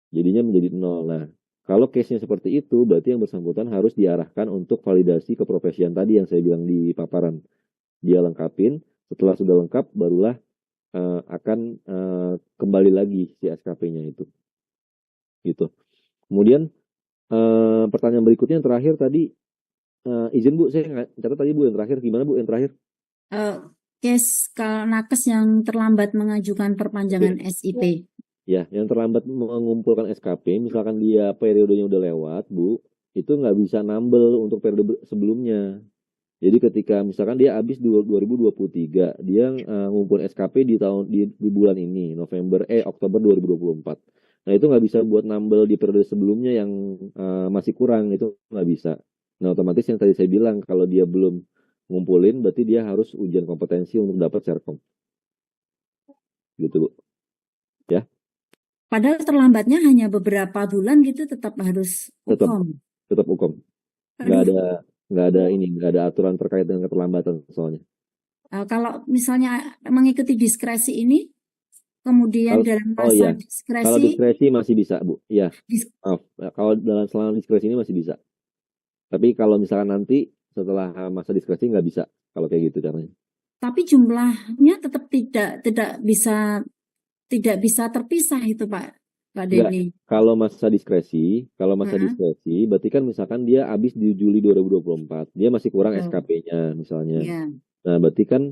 Jadinya menjadi 0. Nah, kalau case-nya seperti itu, berarti yang bersangkutan harus diarahkan untuk validasi keprofesian tadi yang saya bilang di paparan. Dia lengkapin, setelah sudah lengkap, barulah akan kembali lagi si SKP-nya itu. Gitu. Kemudian pertanyaan berikutnya yang terakhir tadi, izin Bu, saya nggak catat tadi Bu yang terakhir. Gimana Bu yang terakhir? Case nakes yang terlambat mengajukan perpanjangan SIP. Ya, yang terlambat mengumpulkan SKP, misalkan dia periodenya udah lewat, Bu, itu nggak bisa nambel untuk periode sebelumnya. Jadi ketika misalkan dia habis 2023, dia ngumpulin SKP di bulan ini, Oktober 2024. Nah, itu nggak bisa buat nambel di periode sebelumnya yang masih kurang, itu nggak bisa. Nah, otomatis yang tadi saya bilang, kalau dia belum ngumpulin, berarti dia harus ujian kompetensi untuk dapat Serkom. Gitu, Bu. Ya. Padahal terlambatnya hanya beberapa bulan gitu tetap harus UKOM. Tetap UKOM. Nggak ada aturan terkait dengan keterlambatan soalnya. Kalau misalnya mengikuti diskresi ini, kemudian dalam masa diskresi. Kalau diskresi masih bisa, Bu. Iya. Maaf. Kalau selama diskresi ini masih bisa. Tapi kalau misalkan nanti setelah masa diskresi nggak bisa kalau kayak gitu caranya. Tapi jumlahnya tetap tidak bisa terpisah itu Pak Denny. Kalau masa diskresi berarti kan misalkan dia habis di Juli 2024, dia masih kurang SKP-nya misalnya. Nah, berarti kan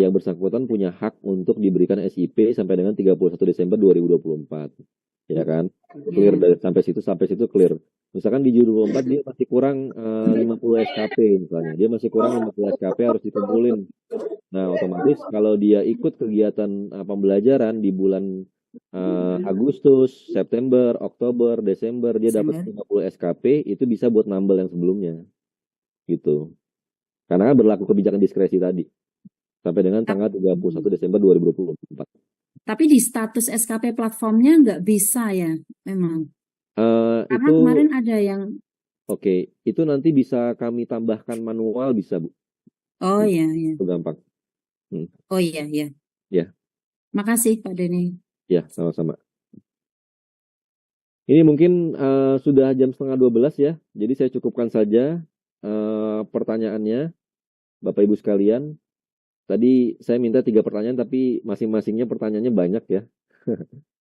yang bersangkutan punya hak untuk diberikan SIP sampai dengan 31 Desember 2024. Ya kan? Clear dari sampai situ clear. Misalkan di Juli 2024 dia masih kurang 50 SKP misalnya. Dia masih kurang 50 SKP harus dikumpulin. Nah, otomatis kalau dia ikut kegiatan pembelajaran di bulan Agustus, September, Oktober, Desember, dia dapat 50 SKP, itu bisa buat nambel yang sebelumnya. Gitu. Karena kan berlaku kebijakan diskresi tadi. Sampai dengan tanggal 31 Desember 2024. Tapi di status SKP platformnya nggak bisa ya, memang. Karena itu, kemarin ada yang... Oke, itu nanti bisa kami tambahkan manual, bisa Bu. Oh iya. Itu gampang. Oh iya. Ya. Makasih Pak Denny. Ya, sama-sama. Ini mungkin sudah jam 11:30 ya. Jadi saya cukupkan saja pertanyaannya, Bapak Ibu sekalian. Tadi saya minta 3 pertanyaan, tapi masing-masingnya pertanyaannya banyak ya.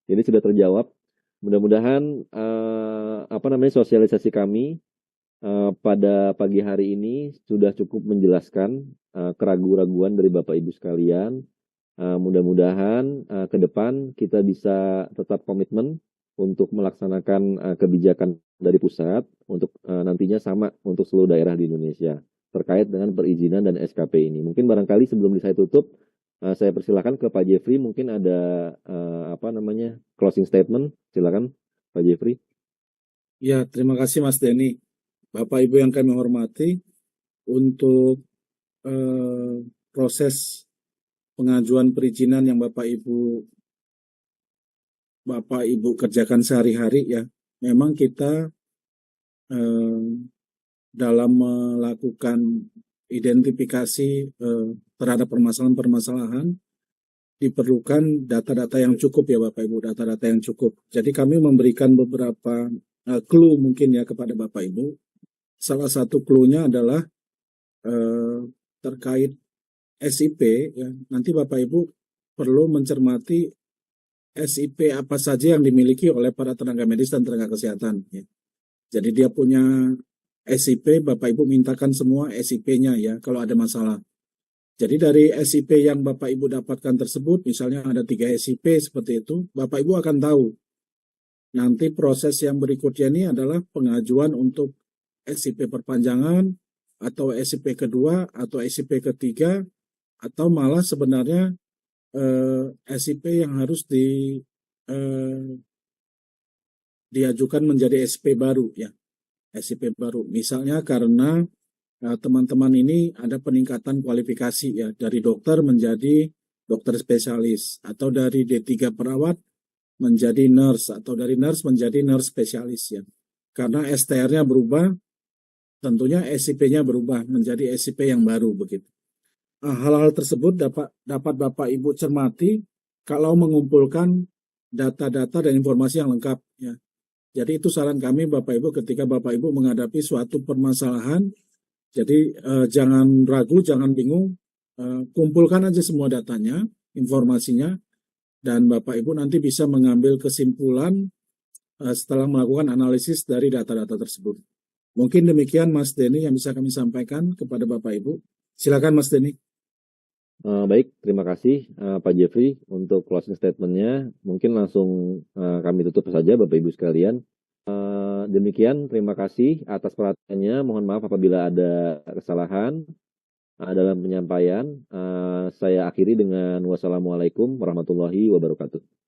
Ini sudah terjawab. Mudah-mudahan sosialisasi kami pada pagi hari ini sudah cukup menjelaskan keraguan-raguan dari Bapak Ibu sekalian. Mudah-mudahan ke depan kita bisa tetap komitmen untuk melaksanakan kebijakan dari pusat untuk nantinya sama untuk seluruh daerah di Indonesia terkait dengan perizinan dan SKP ini. Mungkin barangkali sebelum saya tutup, saya persilakan ke Pak Jeffrey, mungkin ada closing statement. Silakan Pak Jeffrey. Ya, terima kasih Mas Denny. Bapak Ibu yang kami hormati, untuk proses pengajuan perizinan yang Bapak Ibu kerjakan sehari-hari ya, memang kita dalam melakukan identifikasi terhadap permasalahan-permasalahan diperlukan data-data yang cukup ya Bapak Ibu, data-data yang cukup. Jadi kami memberikan beberapa clue mungkin ya kepada Bapak Ibu. Salah satu clue-nya adalah terkait SIP ya. Nanti Bapak Ibu perlu mencermati SIP apa saja yang dimiliki oleh para tenaga medis dan tenaga kesehatan ya. Jadi dia punya SIP, Bapak Ibu mintakan semua SIP-nya ya kalau ada masalah. Jadi dari SIP yang Bapak Ibu dapatkan tersebut, misalnya ada 3 SIP seperti itu, Bapak Ibu akan tahu. Nanti proses yang berikutnya ini adalah pengajuan untuk SIP perpanjangan, atau SIP kedua, atau SIP ketiga, atau malah sebenarnya SIP yang harus diajukan menjadi SIP baru ya. SIP baru. Misalnya karena teman-teman ini ada peningkatan kualifikasi ya, dari dokter menjadi dokter spesialis, atau dari D3 perawat menjadi nurse, atau dari nurse menjadi nurse spesialis ya. Karena STR-nya berubah, tentunya SIP-nya berubah menjadi SIP yang baru begitu. Hal-hal tersebut dapat Bapak Ibu cermati kalau mengumpulkan data-data dan informasi yang lengkap ya. Jadi itu saran kami Bapak Ibu ketika Bapak Ibu menghadapi suatu permasalahan. Jadi jangan ragu, jangan bingung, kumpulkan aja semua datanya, informasinya, dan Bapak Ibu nanti bisa mengambil kesimpulan setelah melakukan analisis dari data-data tersebut. Mungkin demikian Mas Denny yang bisa kami sampaikan kepada Bapak Ibu. Silakan Mas Denny. Baik, terima kasih Pak Jeffrey untuk closing statement-nya. Mungkin langsung kami tutup saja Bapak Ibu sekalian. Demikian, terima kasih atas perhatiannya. Mohon maaf apabila ada kesalahan dalam penyampaian. Saya akhiri dengan wassalamualaikum warahmatullahi wabarakatuh.